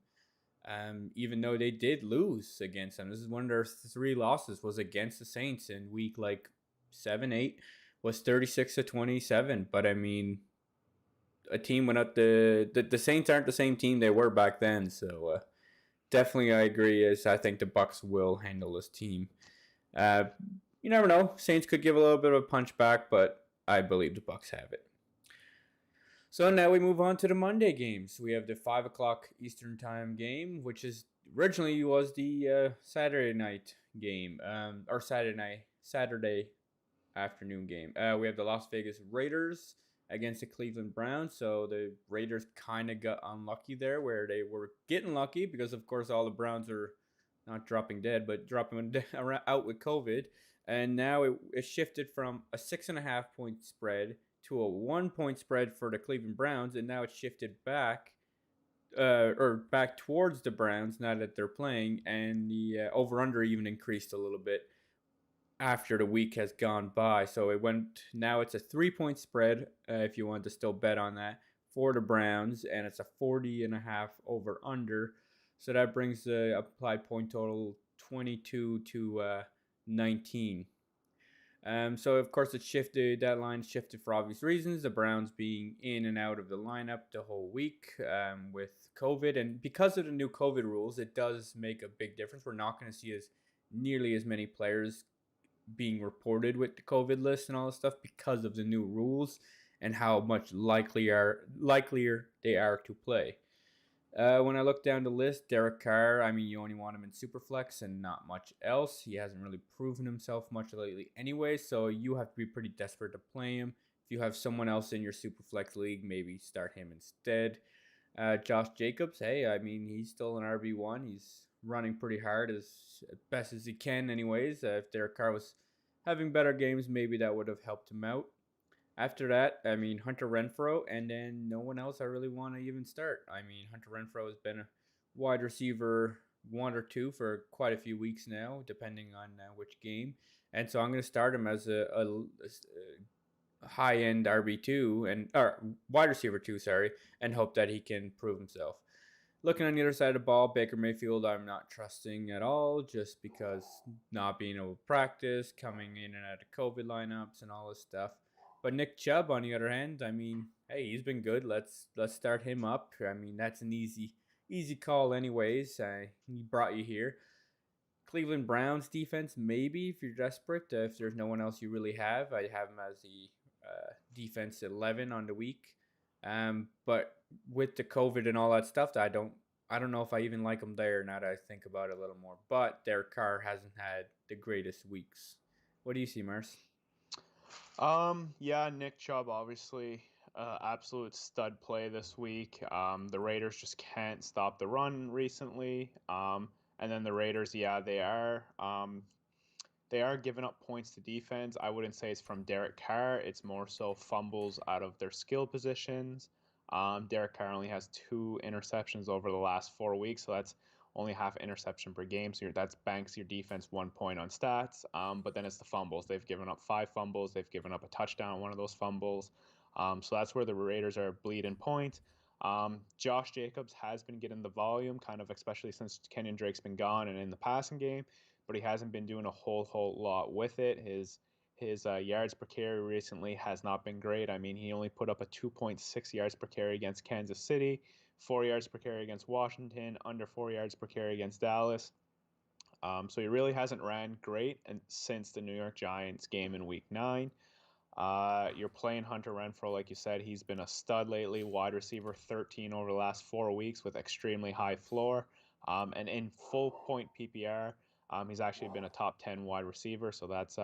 Even though they did lose against them. This is one of their three losses was against the Saints in week like 7, 8 was 36-27. But I mean, a team went up the Saints aren't the same team they were back then. So definitely I agree. Is I think the Bucks will handle this team. Uh, you never know. Saints could give a little bit of a punch back, but I believe the Bucks have it. So now we move on to the Monday games. We have the 5 o'clock Eastern Time game, which is originally was the Saturday night game, or Saturday afternoon game. We have the Las Vegas Raiders against the Cleveland Browns. So the Raiders kind of got unlucky there, where they were getting lucky because, of course, all the Browns are not dropping dead, but dropping out with COVID. And now it shifted from a 6.5 point spread to a 1 point spread for the Cleveland Browns, and now it's shifted back or back towards the Browns now that they're playing, and the over under even increased a little bit after the week has gone by. So it went now it's a 3 point spread if you want to still bet on that for the Browns, and it's a 40.5 over under. So that brings the applied point total 22 to 19. So of course it shifted. That line shifted for obvious reasons. The Browns being in and out of the lineup the whole week with COVID, and because of the new COVID rules, it does make a big difference. We're not going to see as nearly as many players being reported with the COVID list and all this stuff because of the new rules and how much likelier they are to play. When I look down the list, Derek Carr, I mean, you only want him in Superflex and not much else. He hasn't really proven himself much lately anyway, so you have to be pretty desperate to play him. If you have someone else in your Superflex league, maybe start him instead. Josh Jacobs, hey, I mean, he's still an RB1. He's running pretty hard as best as he can anyways. If Derek Carr was having better games, maybe that would have helped him out. After that, I mean, Hunter Renfrow, and then no one else I really want to even start. I mean, Hunter Renfrow has been a wide receiver 1 or 2 for quite a few weeks now, depending on which game. And so I'm going to start him as a high-end RB2 or wide receiver 2, sorry, and hope that he can prove himself. Looking on the other side of the ball, Baker Mayfield, I'm not trusting at all just because not being able to practice, coming in and out of COVID lineups and all this stuff. But Nick Chubb, on the other hand, I mean, hey, he's been good. Let's start him up. I mean, that's an easy call, anyways. He brought you here. Cleveland Browns defense, maybe if you're desperate. If there's no one else you really have, I have him as the defense 11 on the week. But with the COVID and all that stuff, I don't know if I even like him there now that I think about it a little more. But Derek Carr hasn't had the greatest weeks. What do you see, Mars? Yeah, Nick Chubb, obviously, absolute stud play this week. The Raiders just can't stop the run recently. And then the Raiders, yeah, they are giving up points to defense. I wouldn't say it's from Derek Carr. It's more so fumbles out of their skill positions. Derek Carr only has 2 interceptions over the last 4 weeks, so that's only half interception per game. So that's banks your defense 1 point on stats. But then it's the fumbles. They've given up 5 fumbles. They've given up a touchdown on one of those fumbles. So that's where the Raiders are bleeding point. Josh Jacobs has been getting the volume, kind of especially since Kenyon Drake's been gone and in the passing game, but he hasn't been doing a whole lot with it. His yards per carry recently has not been great. I mean, he only put up a 2.6 yards per carry against Kansas City, 4 yards per carry against Washington, under 4 yards per carry against Dallas. So he really hasn't ran great since the New York Giants game in Week 9. You're playing Hunter Renfrow, like you said. He's been a stud lately, wide receiver 13 over the last 4 weeks with extremely high floor. And in full point PPR, he's actually been a top 10 wide receiver, so that's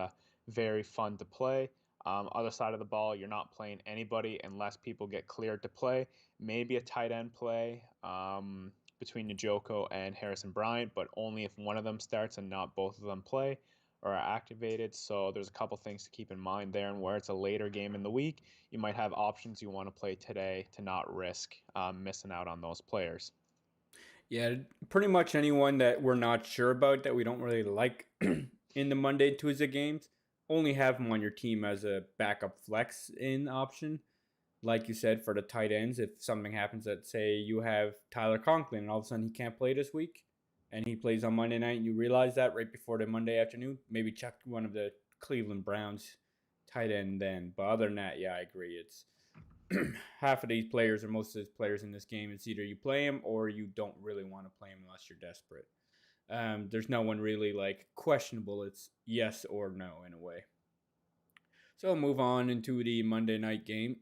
very fun to play. Other side of the ball, you're not playing anybody unless people get cleared to play. Maybe a tight end play between Njoku and Harrison Bryant, but only if one of them starts and not both of them play or are activated. So there's a couple things to keep in mind there. And where it's a later game in the week, you might have options you want to play today to not risk missing out on those players. Yeah, pretty much anyone that we're not sure about that we don't really like in the Monday and Tuesday games, only have them on your team as a backup flex in option. Like you said, for the tight ends, if something happens that say you have Tyler Conklin and all of a sudden he can't play this week and he plays on Monday night and you realize that right before the Monday afternoon, maybe check one of the Cleveland Browns tight end then. But other than that, yeah, I agree. It's half of these players or most of these players in this game, it's either you play them or you don't really want to play them unless you're desperate. There's no one really like questionable. It's yes or no in a way. So we'll move on into the Monday night game.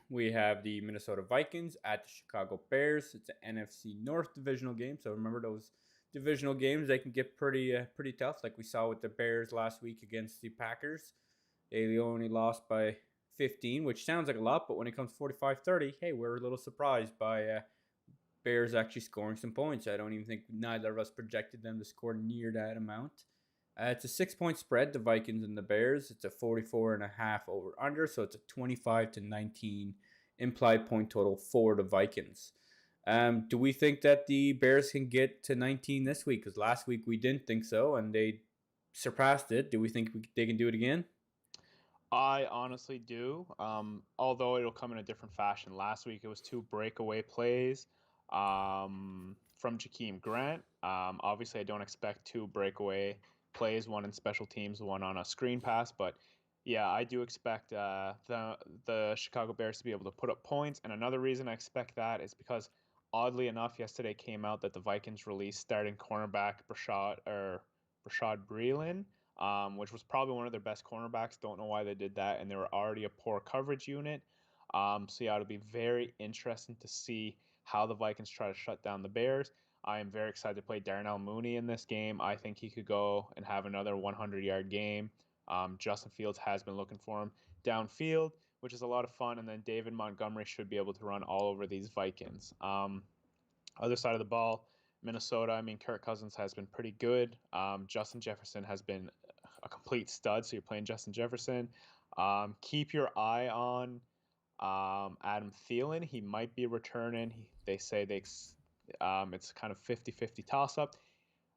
We have the Minnesota Vikings at the Chicago Bears. It's an NFC North divisional game. So remember those divisional games, they can get pretty tough, like we saw with the Bears last week against the Packers. They only lost by 15, which sounds like a lot, but when it comes 45-30, hey, we're a little surprised by Bears actually scoring some points. I don't even think neither of us projected them to score near that amount. It's a 6-point spread, the Vikings and the Bears. It's a 44.5 over under, so it's a 25-19 implied point total for the Vikings. Do we think that the Bears can get to 19 this week? Because last week we didn't think so, and they surpassed it. Do we think they can do it again? I honestly do. Although it'll come in a different fashion. Last week it was two breakaway plays from Jakeem Grant. Obviously, I don't expect two breakaway plays, one in special teams, one on a screen pass. But yeah, I do expect the Chicago Bears to be able to put up points. And another reason I expect that is because, oddly enough, yesterday came out that the Vikings released starting cornerback Rashad Breeland, which was probably one of their best cornerbacks. Don't know why they did that, and they were already a poor coverage unit. So yeah, it'll be very interesting to see how the Vikings try to shut down the Bears. I am very excited to play Darnell Mooney in this game. I think he could go and have another 100-yard game. Justin Fields has been looking for him downfield, which is a lot of fun. And then David Montgomery should be able to run all over these Vikings. Other side of the ball, Minnesota, I mean, Kirk Cousins has been pretty good. Justin Jefferson has been a complete stud, so you're playing Justin Jefferson. Keep your eye on Adam Thielen. He might be returning. They say it's kind of 50-50 toss-up.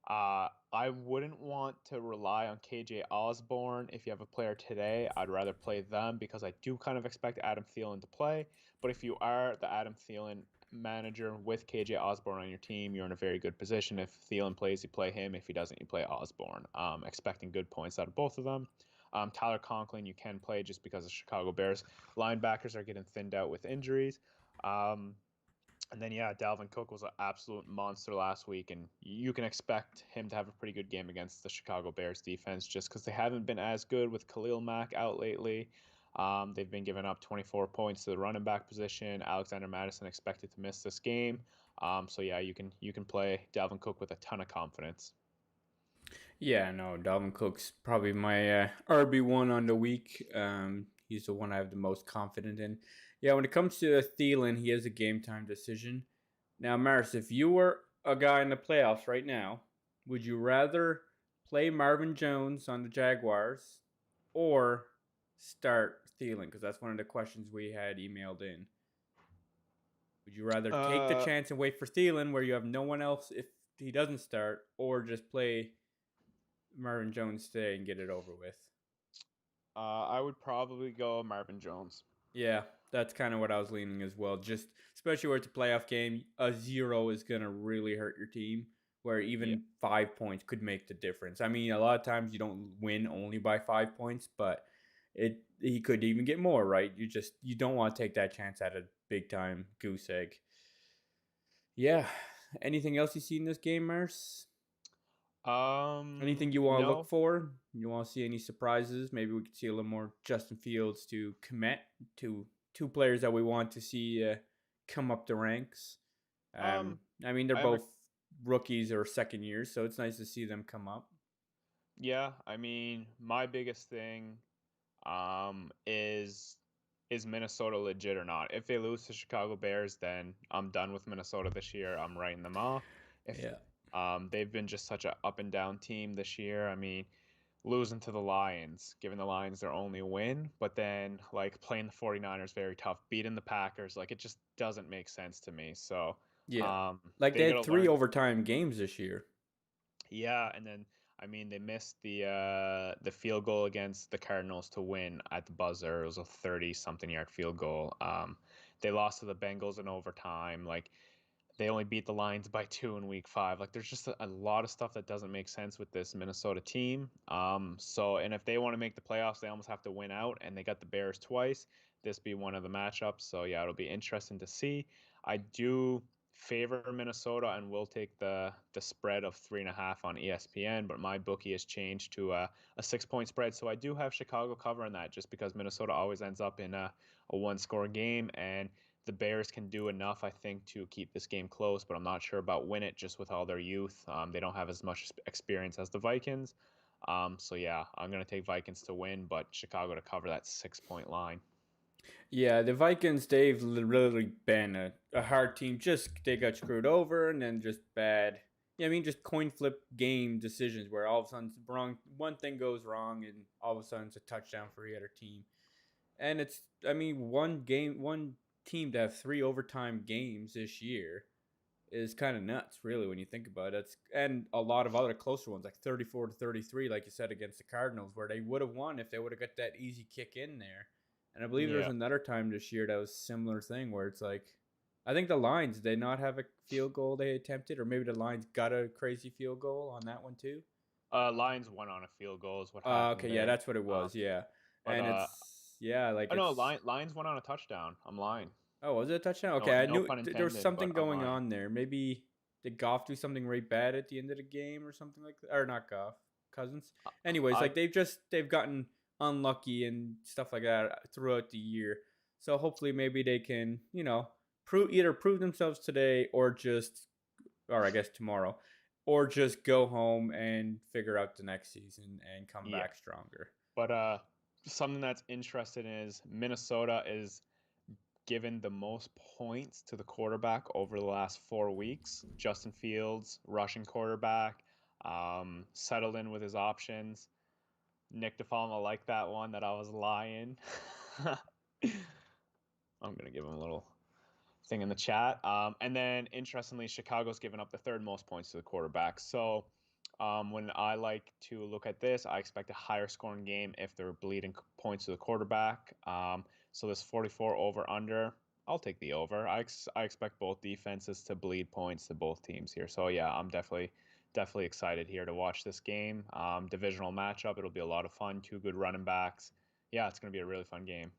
I wouldn't want to rely on KJ Osborne. If you have a player today, I'd rather play them because I do kind of expect Adam Thielen to play. But if you are the Adam Thielen manager with KJ Osborne on your team, you're in a very good position. If Thielen plays, you play him. If he doesn't, you play Osborne. Expecting good points out of both of them. Tyler Conklin, you can play just because the Chicago Bears linebackers are getting thinned out with injuries. And then, yeah, Dalvin Cook was an absolute monster last week, and you can expect him to have a pretty good game against the Chicago Bears defense just because they haven't been as good with Khalil Mack out lately. They've been giving up 24 points to the running back position. Alexander Madison expected to miss this game. So, yeah, you can play Dalvin Cook with a ton of confidence. Yeah, no, Dalvin Cook's probably my RB1 on the week. He's the one I have the most confidence in. Yeah, when it comes to Thielen, he has a game time decision. Now, Maris, if you were a guy in the playoffs right now, would you rather play Marvin Jones on the Jaguars or start Thielen? Because that's one of the questions we had emailed in. Would you rather take the Uh, chance and wait for Thielen where you have no one else if he doesn't start, or just play Marvin Jones today and get it over with? I would probably go Marvin Jones. Yeah, that's kind of what I was leaning as well. Just especially where it's a playoff game, a zero is going to really hurt your team, where Yeah. even 5 points could make the difference. I mean, a lot of times you don't win only by 5 points, but he could even get more, right? You don't want to take that chance at a big time goose egg. Yeah. Anything else you see in this game, Mars? Anything you want to look No. for? You want to see any surprises? Maybe we could see a little more Justin Fields to commit to two players that we want to see come up the ranks. Um, I mean, they're I have a both rookies or second years, so it's nice to see them come up. yeah. I mean, my biggest thing is Minnesota legit or not? If they lose to Chicago Bears, then I'm done with Minnesota this year. I'm writing them off. If Yeah. they've been just such a up and down team this year. I mean, losing to the Lions, giving the Lions their only win, but then like playing the 49ers very tough, beating the Packers, like it just doesn't make sense to me. So, Yeah. Like they they got had to three learn. overtime games this year. Yeah, and then I mean they missed the field goal against the Cardinals to win at the buzzer. It was a 30 something yard field goal. They lost to the Bengals in overtime. Like they only beat the Lions by 2 in week 5. Like there's just a lot of stuff that doesn't make sense with this Minnesota team. And if they want to make the playoffs, they almost have to win out, and they got the Bears twice. This be one of the matchups. So yeah, it'll be interesting to see. I do favor Minnesota and will take the spread of 3.5 on ESPN, but my bookie has changed to a 6 point spread. So I do have Chicago covering that just because Minnesota always ends up in a one score game, and the Bears can do enough, I think, to keep this game close, but I'm not sure about win it just with all their youth. They don't have as much experience as the Vikings. So yeah, I'm gonna take Vikings to win, but Chicago to cover that 6 point line. Yeah, the Vikings, they've literally been a hard team. Just they got screwed over and then just bad. Yeah, I mean, just coin flip game decisions where all of a sudden wrong one thing goes wrong and all of a sudden it's a touchdown for the other team. And it's, I mean, one team to have three overtime games this year is kind of nuts, really, when you think about it. And a lot of other closer ones, like 34-33, like you said, against the Cardinals, where they would have won if they would have got that easy kick in there. And I believe there was Yeah. another time this year that was a similar thing where it's like, I think the Lions did not have a field goal they attempted, or maybe the Lions got a crazy field goal on that one too. Lions won on a field goal is what happened Okay, yeah, there. that's what it Um, was. Yeah, but and it's yeah, like oh no, it's Lions won on a touchdown. I'm lying. oh, was it a touchdown? No, Okay, I no knew pun there was intended, but something I'm going lying. on there. Maybe did Goff do something really bad at the end of the game or something like that? Or not Goff, Cousins. Anyways, I like they've gotten unlucky and stuff like that throughout the year. So hopefully maybe they can, prove themselves today or I guess tomorrow, or just go home and figure out the next season and come yeah, back stronger. but something that's interesting is Minnesota is given the most points to the quarterback over the last 4 weeks. Justin Fields, rushing quarterback, settled in with his options. Nick DeFalma liked that one that I was lying. I'm gonna give him a little thing in the chat. And then interestingly, Chicago's given up the third most points to the quarterback. So when I like to look at this, I expect a higher scoring game if they're bleeding points to the quarterback. So this 44 over under, I'll take the over. I expect both defenses to bleed points to both teams here. So yeah, I'm definitely excited here to watch this game. Divisional matchup, it'll be a lot of fun. Two good running backs. Yeah, it's gonna be a really fun game.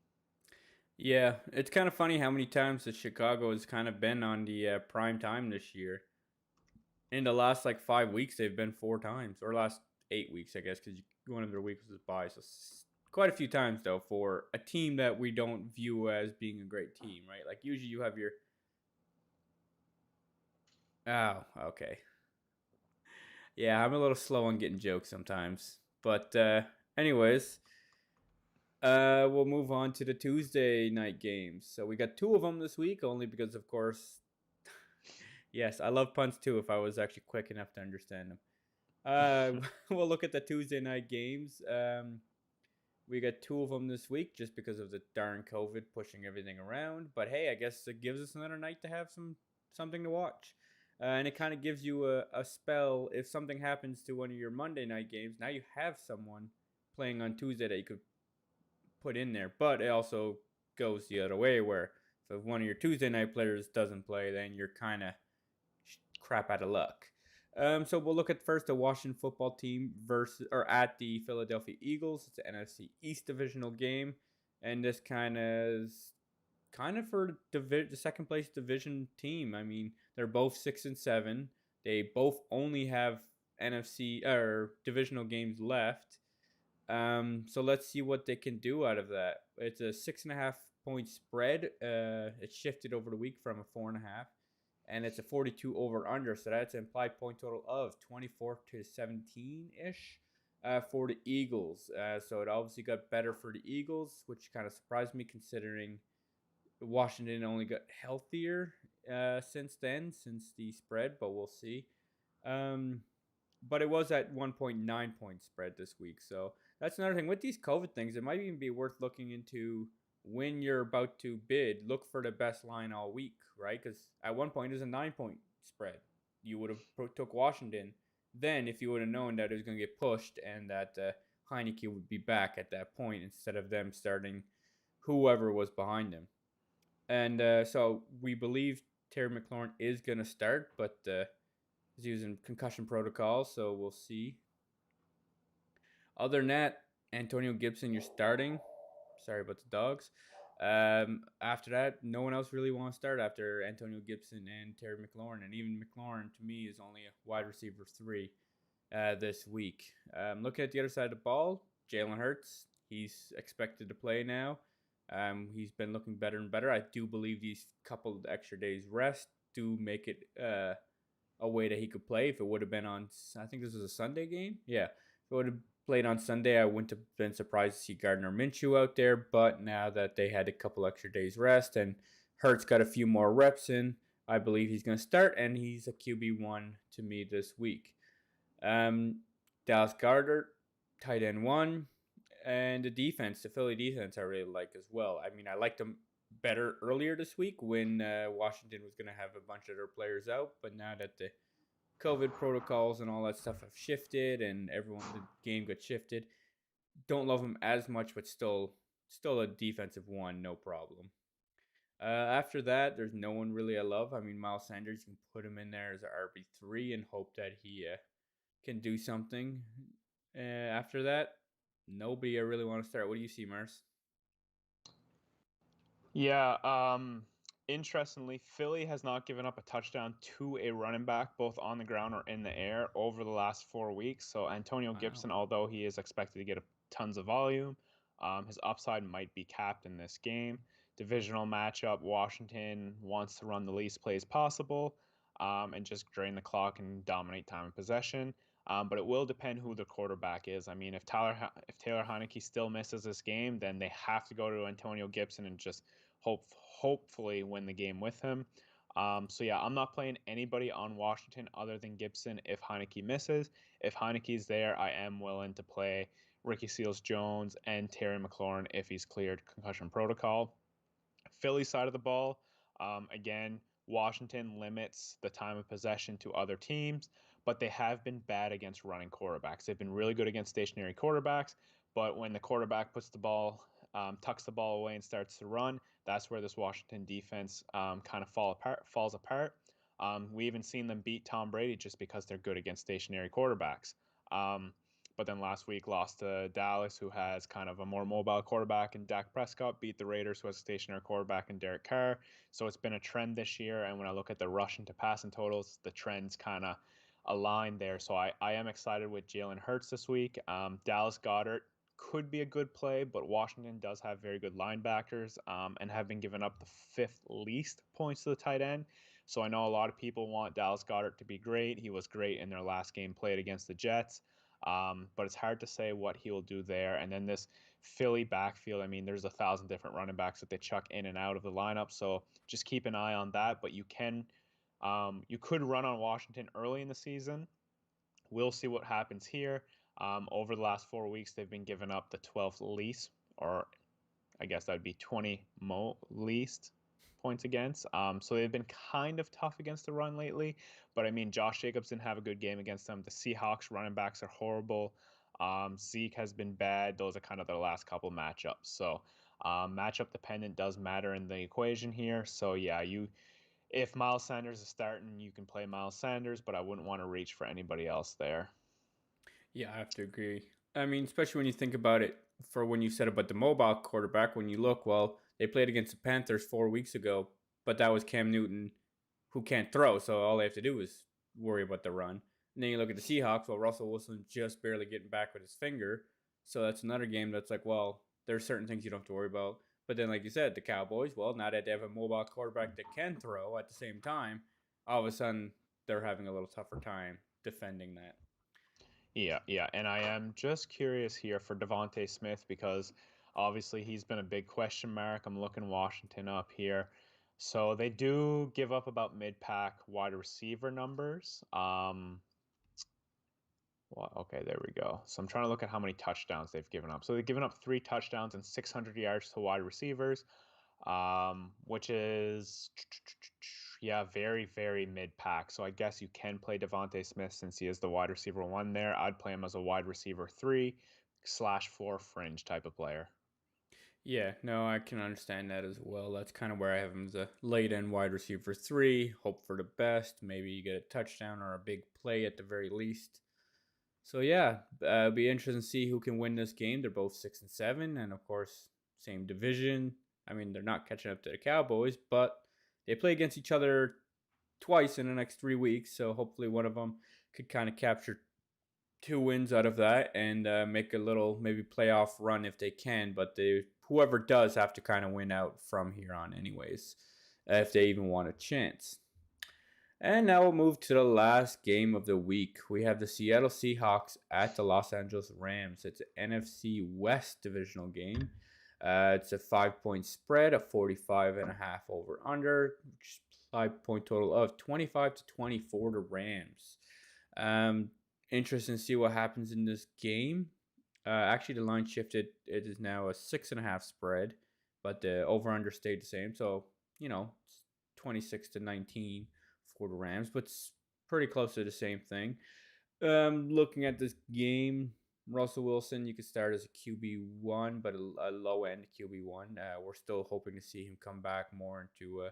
Yeah, it's kind of funny how many times that Chicago has kind of been on the prime time this year. In the last like 5 weeks, they've been 4 times, or last 8 weeks, I guess, because one of their weeks was bye. So quite a few times though for a team that we don't view as being a great team, right? Like usually you have your oh, okay, yeah, I'm a little slow on getting jokes sometimes, but anyways, we'll move on to the Tuesday night games. So we got two of them this week, only because of course, yes, I love punts too. If I was actually quick enough to understand them. We'll look at the Tuesday night games. We got two of them this week just because of the darn COVID pushing everything around. But hey, I guess it gives us another night to have something to watch. And it kind of gives you a spell if something happens to one of your Monday night games. Now you have someone playing on Tuesday that you could put in there. But it also goes the other way where if one of your Tuesday night players doesn't play, then you're kind of crap out of luck. So we'll look at first the Washington football team versus or at the Philadelphia Eagles. It's an NFC East divisional game, and this kind of for the second place division team. I mean, they're both 6-7. They both only have NFC or divisional games left. So let's see what they can do out of that. It's a 6.5 point spread. It shifted over the week from a 4.5, and it's a 42 over under. So that's an implied point total of 24 to 17 ish for the Eagles. So it obviously got better for the Eagles, which kind of surprised me considering Washington only got healthier since then, since the spread. But we'll see. Um, but it was at 1.9 point spread this week. So that's another thing with these COVID things. It might even be worth looking into when you're about to bid. Look for the best line all week, right? Because at one point it was a 9 point spread. You would have took Washington. Then, if you would have known that it was going to get pushed and that Heineke would be back at that point instead of them starting whoever was behind them. And so we believe Terry McLaurin is going to start, but he's using concussion protocol, so we'll see. Other than that, Antonio Gibson, you're starting. Sorry about the dogs. After that, no one else really wants to start after Antonio Gibson and Terry McLaurin. And even McLaurin, to me, is only a wide receiver 3 this week. Looking at the other side of the ball, Jalen Hurts, he's expected to play now. He's been looking better and better. I do believe these couple extra days rest do make it a way that he could play. If it would have been on, I think this was a Sunday game. Yeah, if it would have played on Sunday, I wouldn't have been surprised to see Gardner Minshew out there. But now that they had a couple extra days rest and Hurts got a few more reps in, I believe he's going to start, and he's a QB1 to me this week. Dallas Goedert, tight end 1. And the defense, the Philly defense, I really like as well. I mean, I liked them better earlier this week when Washington was going to have a bunch of their players out. But now that the COVID protocols and all that stuff have shifted and the game got shifted, don't love them as much, but still a defensive 1, no problem. After that, there's no one really I love. I mean, Miles Sanders, you can put him in there as an RB3 and hope that he can do something. After that, nobody I really want to start. What do you see, Mars? Yeah, interestingly, Philly has not given up a touchdown to a running back, both on the ground or in the air, over the last 4 weeks. So Antonio Gibson, although he is expected to get tons of volume, his upside might be capped in this game. Divisional matchup, Washington wants to run the least plays possible and just drain the clock and dominate time of possession. But it will depend who the quarterback is. I mean, if Taylor Heineke still misses this game, then they have to go to Antonio Gibson and just hopefully win the game with him. So yeah, I'm not playing anybody on Washington other than Gibson if Heineke misses. If Heineke's there, I am willing to play Ricky Seals-Jones and Terry McLaurin if he's cleared concussion protocol. Philly side of the ball, again, Washington limits the time of possession to other teams, but they have been bad against running quarterbacks. They've been really good against stationary quarterbacks, but when the quarterback puts the ball, tucks the ball away and starts to run, that's where this Washington defense kind of falls apart. We even seen them beat Tom Brady just because they're good against stationary quarterbacks. But then last week lost to Dallas, who has kind of a more mobile quarterback, and Dak Prescott beat the Raiders, who has a stationary quarterback and Derek Carr. So it's been a trend this year, and when I look at the rushing to passing totals, the trends kind of align there. So I am excited with Jalen Hurts this week. Dallas Goedert could be a good play, but Washington does have very good linebackers and have been giving up the 5th least points to the tight end. So I know a lot of people want Dallas Goedert to be great. He was great in their last game played against the Jets. But it's hard to say what he will do there. And then this Philly backfield, I mean, there's 1,000 different running backs that they chuck in and out of the lineup. So just keep an eye on that. But you could run on Washington early in the season. We'll see what happens here. Over the last 4 weeks, they've been giving up the 12th least, or I guess that would be 20 least points against. So they've been kind of tough against the run lately. But I mean, Josh Jacobs didn't have a good game against them. The Seahawks running backs are horrible. Zeke has been bad. Those are kind of their last couple matchups. So matchup dependent does matter in the equation here. So yeah, if Miles Sanders is starting, you can play Miles Sanders, but I wouldn't want to reach for anybody else there. Yeah, I have to agree. I mean, especially when you think about it, for when you said about the mobile quarterback, when you look, well, they played against the Panthers 4 weeks ago, but that was Cam Newton who can't throw, so all they have to do is worry about the run. And then you look at the Seahawks. Well, Russell Wilson's just barely getting back with his finger, so that's another game that's like, well, there's certain things you don't have to worry about. But then, like you said, the Cowboys, well, now that they have a mobile quarterback that can throw at the same time, all of a sudden they're having a little tougher time defending that. Yeah. And I am just curious here for Devontae Smith because obviously he's been a big question mark. I'm looking Washington up here. So they do give up about mid-pack wide receiver numbers. Well, okay, there we go. So I'm trying to look at how many touchdowns they've given up. So they've given up 3 touchdowns and 600 yards to wide receivers, which is, yeah, very, very mid-pack. So I guess you can play Devontae Smith since he is the wide receiver one there. I'd play him as a wide receiver 3/4 fringe type of player. Yeah, no, I can understand that as well. That's kind of where I have him as a late end wide receiver 3. Hope for the best. Maybe you get a touchdown or a big play at the very least. So yeah, it'll be interesting to see who can win this game. They're both 6-7, and of course, same division. I mean, they're not catching up to the Cowboys, but they play against each other twice in the next 3 weeks. So hopefully, one of them could kind of capture 2 wins out of that and make a little maybe playoff run if they can. But whoever does have to kind of win out from here on, anyways, if they even want a chance. And now we'll move to the last game of the week. We have the Seattle Seahawks at the Los Angeles Rams. It's an NFC West divisional game. It's a 5-point spread, a 45.5 over under, which is 5-point total of 25-24 to Rams. Interesting to see what happens in this game. Actually, the line shifted. It is now a 6.5 spread, but the over under stayed the same. So, it's 26-19 for the Rams, but it's pretty close to the same thing. Looking at this game, Russell Wilson, you could start as a QB1, but a low end QB1. We're still hoping to see him come back more into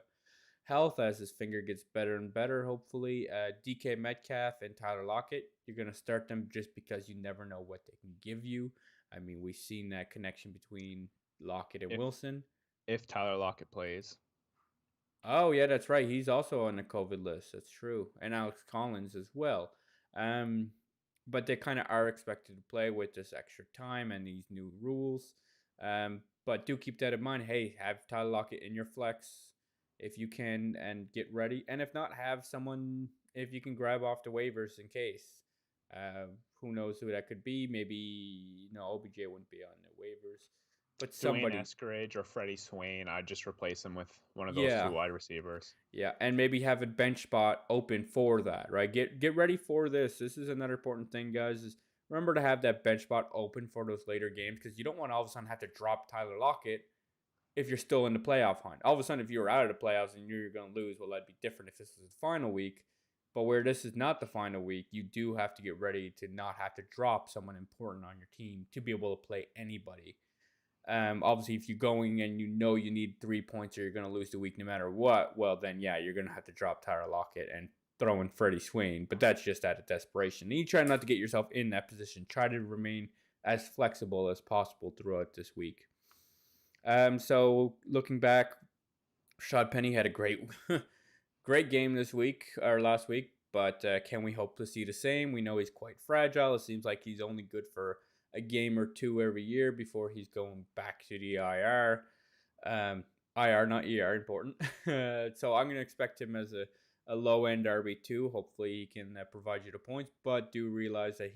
health as his finger gets better and better, hopefully. DK Metcalf and Tyler Lockett, you're going to start them just because you never know what they can give you. I mean, we've seen that connection between Lockett and If Wilson. if Tyler Lockett plays. Oh, yeah, that's right. He's also on the COVID list. That's true. And Alex Collins as well. Um, but they kind of are expected to play with this extra time and these new rules. But do keep that in mind. Hey, have Tyler Lockett in your flex if you can and get ready. And if not, have someone if you can grab off the waivers in case. Who knows who that could be? Maybe, OBJ wouldn't be on the waivers. But Dwayne somebody. Eskridge or Freddie Swain, I'd just replace him with one of those two Yeah. wide receivers. Yeah, and maybe have a bench spot open for that, right? Get ready for this. This is another important thing, guys. Is remember to have that bench spot open for those later games because you don't want to all of a sudden have to drop Tyler Lockett if you're still in the playoff hunt. All of a sudden, if you were out of the playoffs and you're going to lose, well, that'd be different if this was the final week. But where this is not the final week, you do have to get ready to not have to drop someone important on your team to be able to play anybody. Obviously, if you're going and you need 3 points or you're going to lose the week no matter what, well, then, yeah, you're going to have to drop Tyler Lockett and throw in Freddie Swain. But that's just out of desperation. And you try not to get yourself in that position. Try to remain as flexible as possible throughout this week. So looking back, Rashad Penny had a great great game this week or last week. But can we hope to see the same? We know he's quite fragile. It seems like he's only good for a game or two every year before he's going back to the IR. IR, not ER, important. So I'm going to expect him as a low-end RB2. Hopefully he can provide you the points, but do realize that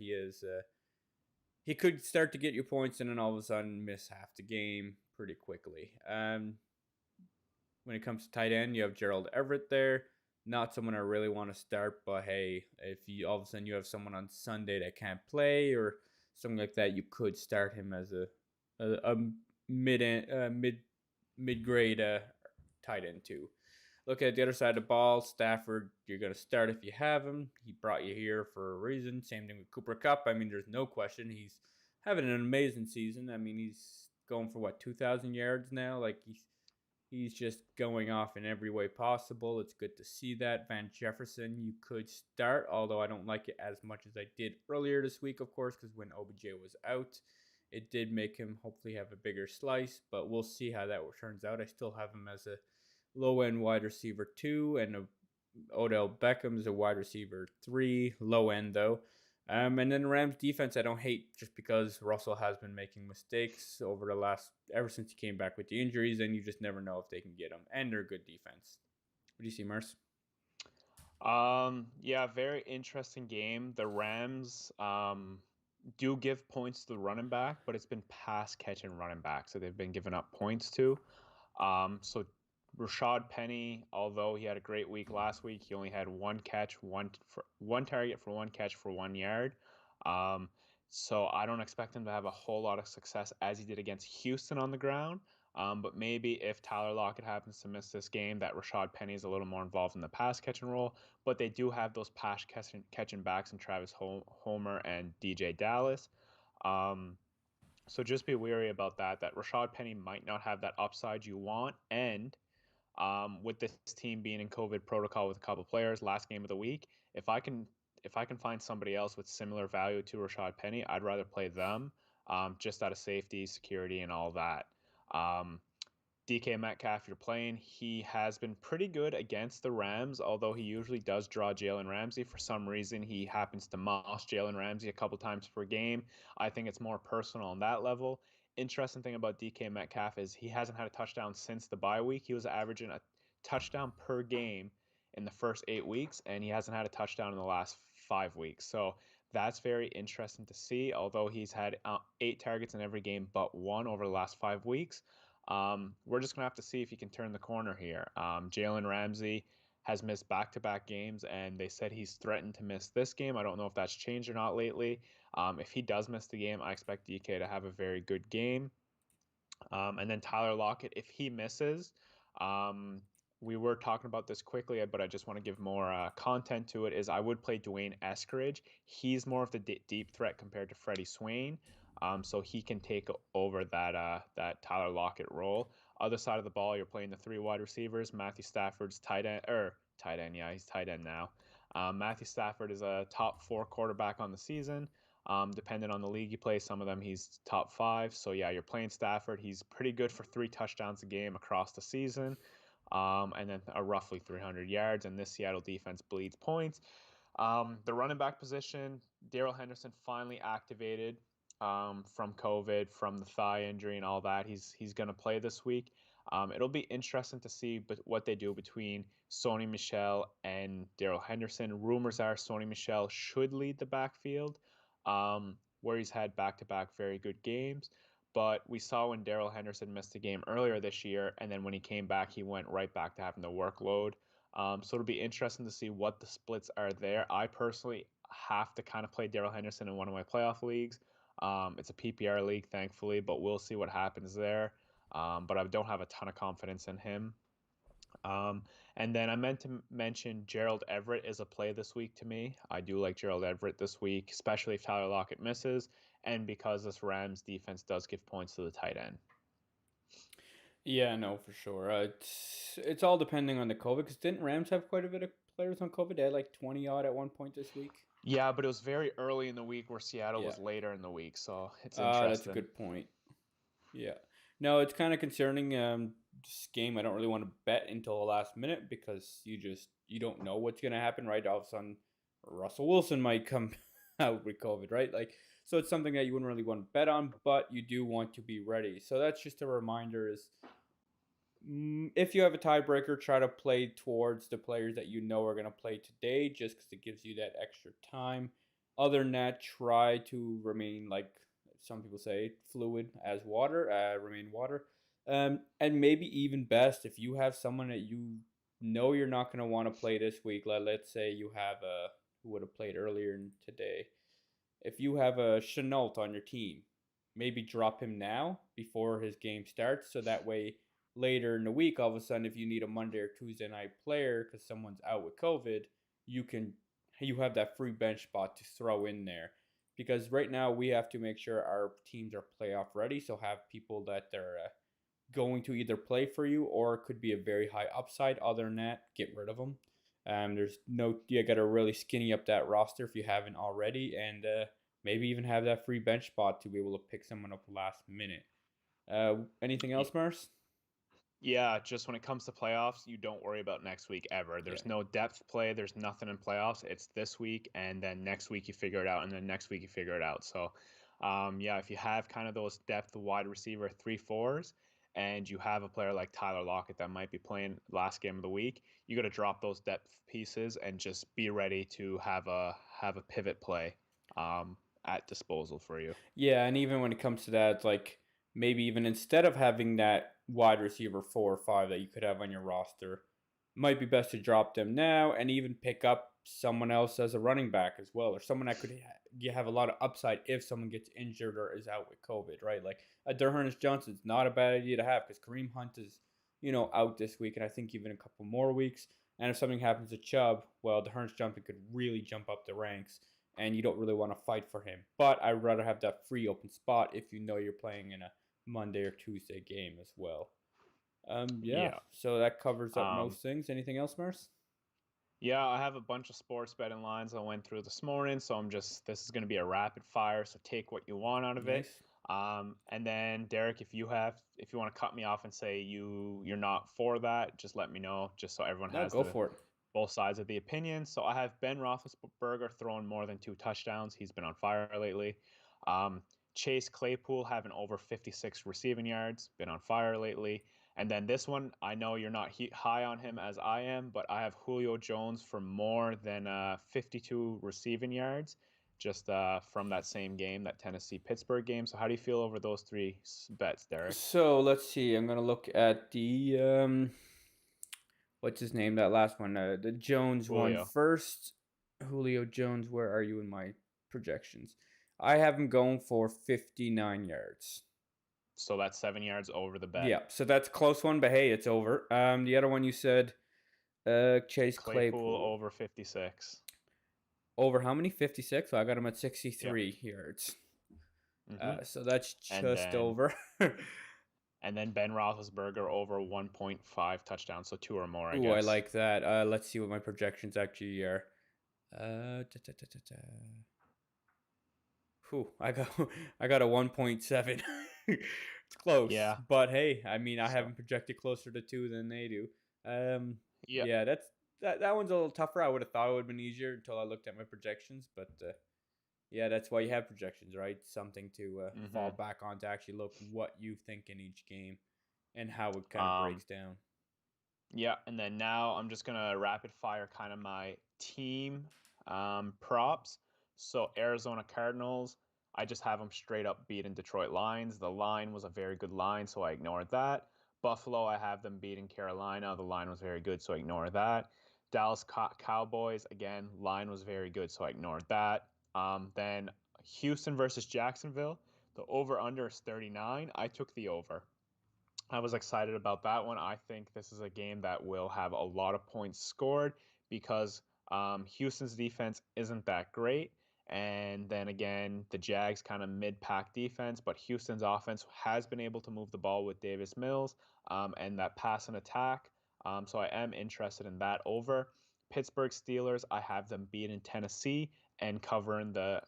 he could start to get you points and then all of a sudden miss half the game pretty quickly. When it comes to tight end, you have Gerald Everett there. Not someone I really want to start, but hey, if you all of a sudden you have someone on Sunday that can't play or something like that, you could start him as a mid grade tight end too. Look at the other side of the ball. Stafford, you're going to start if you have him. He brought you here for a reason. Same thing with Cooper Kupp. I mean, there's no question. He's having an amazing season. I mean, he's going for 2,000 yards now. Like he's just going off in every way possible. It's good to see that. Van Jefferson, you could start, although I don't like it as much as I did earlier this week, of course, because when OBJ was out, it did make him hopefully have a bigger slice, but we'll see how that turns out. I still have him as a low-end wide receiver 2 and Odell Beckham's a wide receiver 3, low end though. And then Rams defense, I don't hate just because Russell has been making mistakes ever since he came back with the injuries, and you just never know if they can get him. And they're a good defense. What do you see, Merce? Yeah, very interesting game. The Rams do give points to the running back, but it's been pass catching running back, so they've been giving up points to. So Rashad Penny, although he had a great week last week, he only had one target for 1 catch for 1 yard. Um, so I don't expect him to have a whole lot of success as he did against Houston on the ground. But maybe if Tyler Lockett happens to miss this game, that Rashad Penny is a little more involved in the pass catching role. But they do have those pass catching backs in Travis Homer and DJ Dallas. Um, so just be wary about that. That Rashad Penny might not have that upside you want, and with this team being in COVID protocol with a couple players, last game of the week, if I can find somebody else with similar value to Rashad Penny, I'd rather play them, just out of safety, security, and all that. Um, DK Metcalf, you're playing. He has been pretty good against the Rams, although he usually does draw Jalen Ramsey. For some reason, he happens to moss Jalen Ramsey a couple times per game. I think it's more personal on that level. Interesting thing about DK Metcalf is he hasn't had a touchdown since the bye week. He was averaging a touchdown per game in the first 8 weeks, and he hasn't had a touchdown in the last 5 weeks. So that's very interesting to see. Although he's had 8 targets in every game but one over the last 5 weeks. We're just going to have to see if he can turn the corner here. Jalen Ramsey has missed back-to-back games, and they said he's threatened to miss this game. I don't know if that's changed or not lately. If he does miss the game, I expect DK to have a very good game. And then Tyler Lockett, if he misses, um, we were talking about this quickly, but I just want to give more content to it. Is I would play Dwayne Eskridge. He's more of the deep threat compared to Freddie Swain, so he can take over that Tyler Lockett role. Other side of the ball, you're playing the 3 wide receivers. Matthew Stafford's tight end, tight end, yeah, he's tight end now. Matthew Stafford is a top 4 quarterback on the season. Depending on the league you play, some of them he's top 5. So yeah, you're playing Stafford. He's pretty good for 3 touchdowns a game across the season, and then roughly 300 yards. And this Seattle defense bleeds points. The running back position, Darrell Henderson finally activated from COVID, from the thigh injury and all that. He's going to play this week. It'll be interesting to see what they do between Sony Michel and Darrell Henderson. Rumors are Sony Michel should lead the backfield, where he's had back-to-back very good games. But we saw when Darrell Henderson missed a game earlier this year, and then when he came back, he went right back to having the workload. So it'll be interesting to see what the splits are there. I personally have to kind of play Darrell Henderson in one of my playoff leagues. It's a PPR league, thankfully, but we'll see what happens there. But I don't have a ton of confidence in him. And then I meant to mention Gerald Everett is a play this week to me. I do like Gerald Everett this week, especially if Tyler Lockett misses, and because this Rams defense does give points to the tight end. Yeah, no, for sure. It's all depending on the COVID. Because didn't Rams have quite a bit of players on COVID? They had like 20 odd at one point this week. Yeah, but it was very early in the week where Seattle Yeah. was later in the week, so it's That's a interesting. good point. Yeah. No, it's kind of concerning. This game, I don't really want to bet until the last minute because you don't know what's gonna happen. Right, all of a sudden, Russell Wilson might come out with COVID. Right, like so, it's something that you wouldn't really want to bet on, but you do want to be ready. So that's just a reminder: is if you have a tiebreaker, try to play towards the players that you know are going to play today, just because it gives you that extra time. Other than that, try to remain, like some people say, fluid as water, remain water. And maybe even best if you have someone that you know you're not going to want to play this week. Let's say you have a who would have played earlier today. If you have a Chenault on your team, maybe drop him now before his game starts, so that way later in the week, all of a sudden, if you need a Monday or Tuesday night player because someone's out with COVID, you have that free bench spot to throw in there. Because right now we have to make sure our teams are playoff ready, so have people that they're going to either play for you or it could be a very high upside. Other than that, get rid of them. There's no you got to really skinny up that roster if you haven't already, and maybe even have that free bench spot to be able to pick someone up last minute. Anything else, Mars? Yeah, just when it comes to playoffs, you don't worry about next week ever. Yeah. There's no depth play, there's nothing in playoffs. It's this week, and then next week you figure it out, and then next week you figure it out. So, yeah, if you have kind of those depth wide receiver 3-4s, and you have a player like Tyler Lockett that might be playing last game of the week, you got to drop those depth pieces and just be ready to have a pivot play at disposal for you. Yeah, and even when it comes to that, like maybe even instead of having that wide receiver 4 or 5 that you could have on your roster, might be best to drop them now and even pick up someone else as a running back as well, or someone that could you have a lot of upside if someone gets injured or is out with COVID, right? Like a Dearness Johnson's not a bad idea to have because Kareem Hunt is, out this week, and I think even a couple more weeks. And if something happens to Chubb, well, Dearness Johnson could really jump up the ranks and you don't really want to fight for him. But I'd rather have that free open spot if you know you're playing in a Monday or Tuesday game as well. Yeah, Yeah. so that covers up Um, most things. Anything else, Mars? Yeah, I have a bunch of sports betting lines I went through this morning, so this is going to be a rapid fire, so take what you want out of it. Nice. And then Derek, if you want to cut me off and say you're not for that, just let me know, just so everyone No, has go the for it. both sides of the opinion. So I have Ben Roethlisberger throwing more than 2 touchdowns. He's been on fire lately. Um, Chase Claypool having over 56 receiving yards, been on fire lately. And then this one, I know you're not high on him as I am, but I have Julio Jones for more than 52 receiving yards, just from that same game, that Tennessee Pittsburgh game. So how do you feel over those three bets, Derek? So let's see. I'm gonna look at the what's his name? That last one, the Jones one Julio. first. Julio Jones. Where are you in my projections? I have him going for 59 yards. So that's 7 yards over the bet. Yeah, so that's a close one, but hey, it's over. The other one you said, Chase Claypool Claypool. over 56. Over how many? 56? So I got him at Yeah. 63 yards. Mm-hmm. So that's And just then over. Ben Roethlisberger over 1.5 touchdowns, so two or more, I Ooh, I guess. like that. Let's see what my projections actually are. Da, da, da, da, da. Whew, I got a 1.7. It's close, Yeah. but hey, I mean, I So haven't projected closer to 2 than they do. yeah. Yeah, that one's a little tougher. I would have thought it would have been easier until I looked at my projections, but yeah, that's why you have projections, right? Something to fall Mm-hmm. back on to actually look what you think in each game and how it kind of Um. breaks down. Yeah. And then now I'm just gonna rapid fire kind of my team props. So Arizona Cardinals, I just have them straight up beating Detroit Lions. The line was a very good line, so I ignored that. Buffalo, I have them beating Carolina. The line was very good, so I ignore that. Dallas Cowboys, again, line was very good, so I ignored that. Then Houston versus Jacksonville, the over under is 39. I took the over. I was excited about that one. I think this is a game that will have a lot of points scored because Houston's defense isn't that great. And then again, the Jags kind of mid-pack defense, but Houston's offense has been able to move the ball with Davis Mills and that pass and attack. So I am interested in that over. Pittsburgh Steelers, I have them beating Tennessee and covering the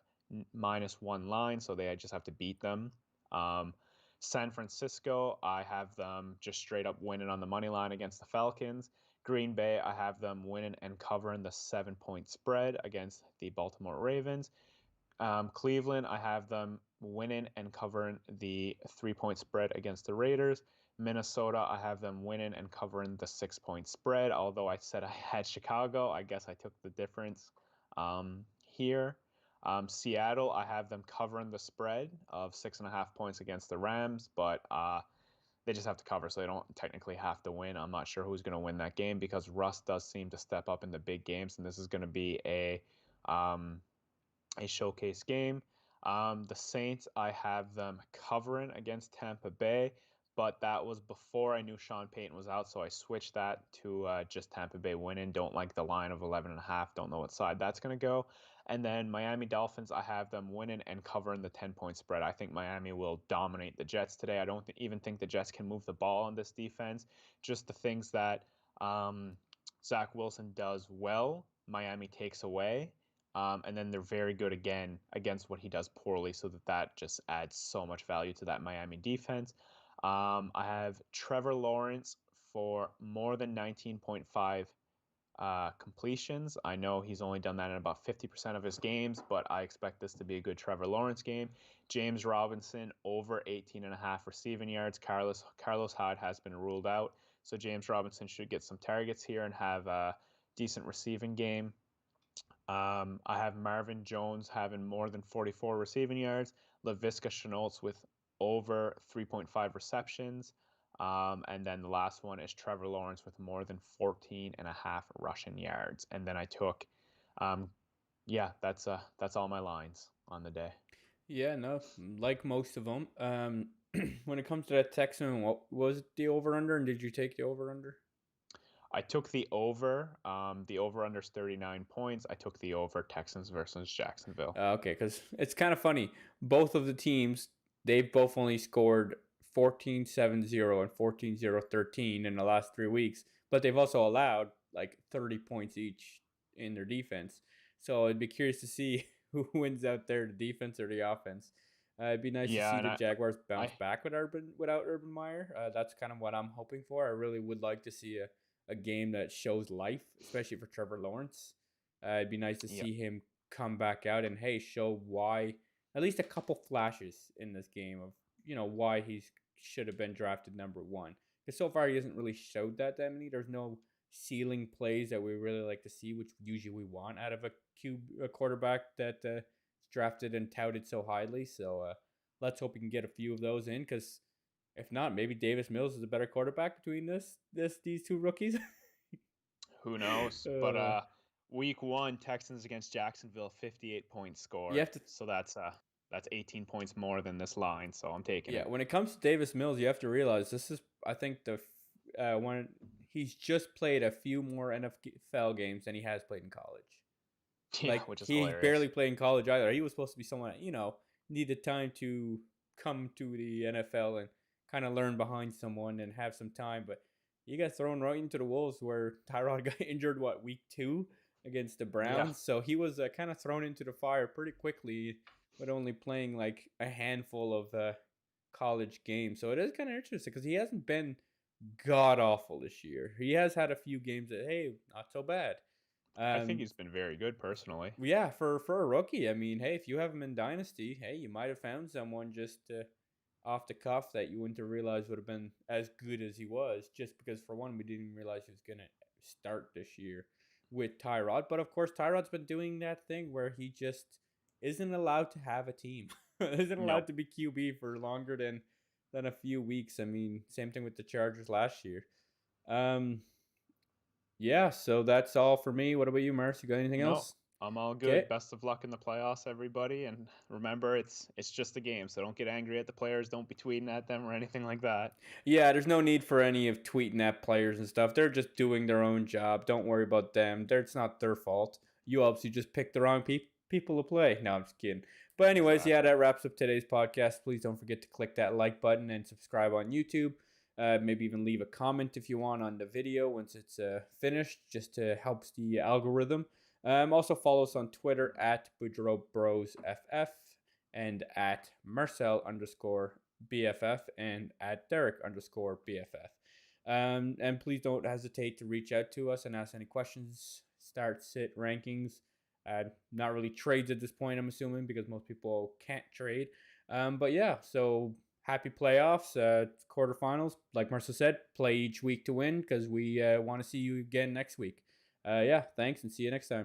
-1 line, so they just have to beat them. Um, San Francisco, I have them just straight up winning on the money line against the Falcons. Green Bay, I have them winning and covering the 7 point spread against the Baltimore Ravens. Cleveland, I have them winning and covering the 3 point spread against the Raiders. Minnesota, I have them winning and covering the 6 point spread. Although I said I had Chicago, I guess I took the difference here. Seattle, I have them covering the spread of 6.5 points against the Rams, but they just have to cover, so they don't technically have to win. I'm not sure who's going to win that game because Russ does seem to step up in the big games, and this is going to be um, a showcase game. The Saints, I have them covering against Tampa Bay, but that was before I knew Sean Payton was out, so I switched that to just Tampa Bay winning. Don't like the line of 11.5. Don't know what side that's going to go. And then Miami Dolphins, I have them winning and covering the 10 point spread. I think Miami will dominate the Jets today. I don't even think the Jets can move the ball on this defense. Just the things that Zach Wilson does well, Miami takes away. And then they're very good again against what he does poorly, so that just adds so much value to that Miami defense. I have Trevor Lawrence for more than 19.5 completions. I know he's only done that in about 50% of his games, but I expect this to be a good Trevor Lawrence game. James Robinson over 18.5 receiving yards. Carlos Hyde has been ruled out, so James Robinson should get some targets here and have a decent receiving game. I have Marvin Jones having more than 44 receiving yards, Laviska Shenault with over 3.5 receptions. And then the last one is Trevor Lawrence with more than 14 and a half rushing yards. And then I took, um, yeah, that's all my lines on the day. Yeah, no, like most of them. When it comes to that Texan, what was the over under, and did you take the over under? I took the over. The over under is 39 points. I took the over Texans versus Jacksonville. Okay, because it's kind of funny. Both of the teams, they've both only scored 14-7-0 and 14-0-13 in the last 3 weeks, but they've also allowed like 30 points each in their defense. So I'd be curious to see who wins out there, the defense or the offense. It'd be nice to Yeah, see and the Jaguars bounce I back without Urban Meyer. That's kind of what I'm hoping for. I really would like to see a game that shows life, especially for Trevor Lawrence. It'd be nice to yeah, see him come back out and hey, show why at least a couple flashes in this game of why he should have been drafted number one. Because so far he hasn't really showed that many. There's no ceiling plays that we really like to see, which usually we want out of a quarterback that is drafted and touted so highly. So let's hope we can get a few of those in. Because if not, maybe Davis Mills is a better quarterback between these two rookies. who knows? But uh, week one, Texans against Jacksonville, 58 points you scored. have to So that's 18 points more than this line. So I'm taking Yeah, it. when it comes to Davis Mills, you have to realize this is, I think, the one he's just played a few more NFL games than he has played in college. Yeah, Like which is he barely hilarious. played in college either. He was supposed to be someone that needed time to come to the NFL and kind of learn behind someone and have some time. But he got thrown right into the wolves where Tyrod got injured week 2 against the Yeah, Browns. So he was kind of thrown into the fire pretty quickly, but only playing like a handful of college games. So it is kind of interesting because he hasn't been god awful this year. He has had a few games that hey, not so bad. I think Um, he's been very good personally. yeah, for a rookie, I mean, hey, if you have him in Dynasty, hey, you might have found someone just off the cuff that you wouldn't have realized would have been as good as he was, just because for one, we didn't even realize he was gonna start this year with Tyrod. But of course, Tyrod's been doing that thing where he just isn't allowed to have a team, isn't allowed No, to be QB for longer than a few weeks. I mean, same thing with the Chargers last year. Um, yeah, so that's all for me. What about you, Mars? You got anything no, else? I'm all good. Okay. Best of luck in the playoffs, everybody. And remember, it's just a game, so don't get angry at the players. Don't be tweeting at them or anything like that. Yeah, there's no need for any of tweeting at players and stuff. They're just doing their own job. Don't worry about them. It's not their fault. You obviously just picked the wrong people to play. No, I'm just kidding. But anyways, yeah, Exactly. that wraps up today's podcast. Please don't forget to click that like button and subscribe on YouTube. Maybe even leave a comment if you want on the video once it's finished, just to helps the algorithm. Also follow us on Twitter at BoudreauxBrosFF and at Marcel_BFF and at Derek_BFF. And please don't hesitate to reach out to us and ask any questions, start, sit, rankings. Not really trades at this point, I'm assuming, because most people can't trade. But yeah, so happy playoffs, quarterfinals. Like Marcel said, play each week to win because we want to see you again next week. Yeah, thanks and see you next time.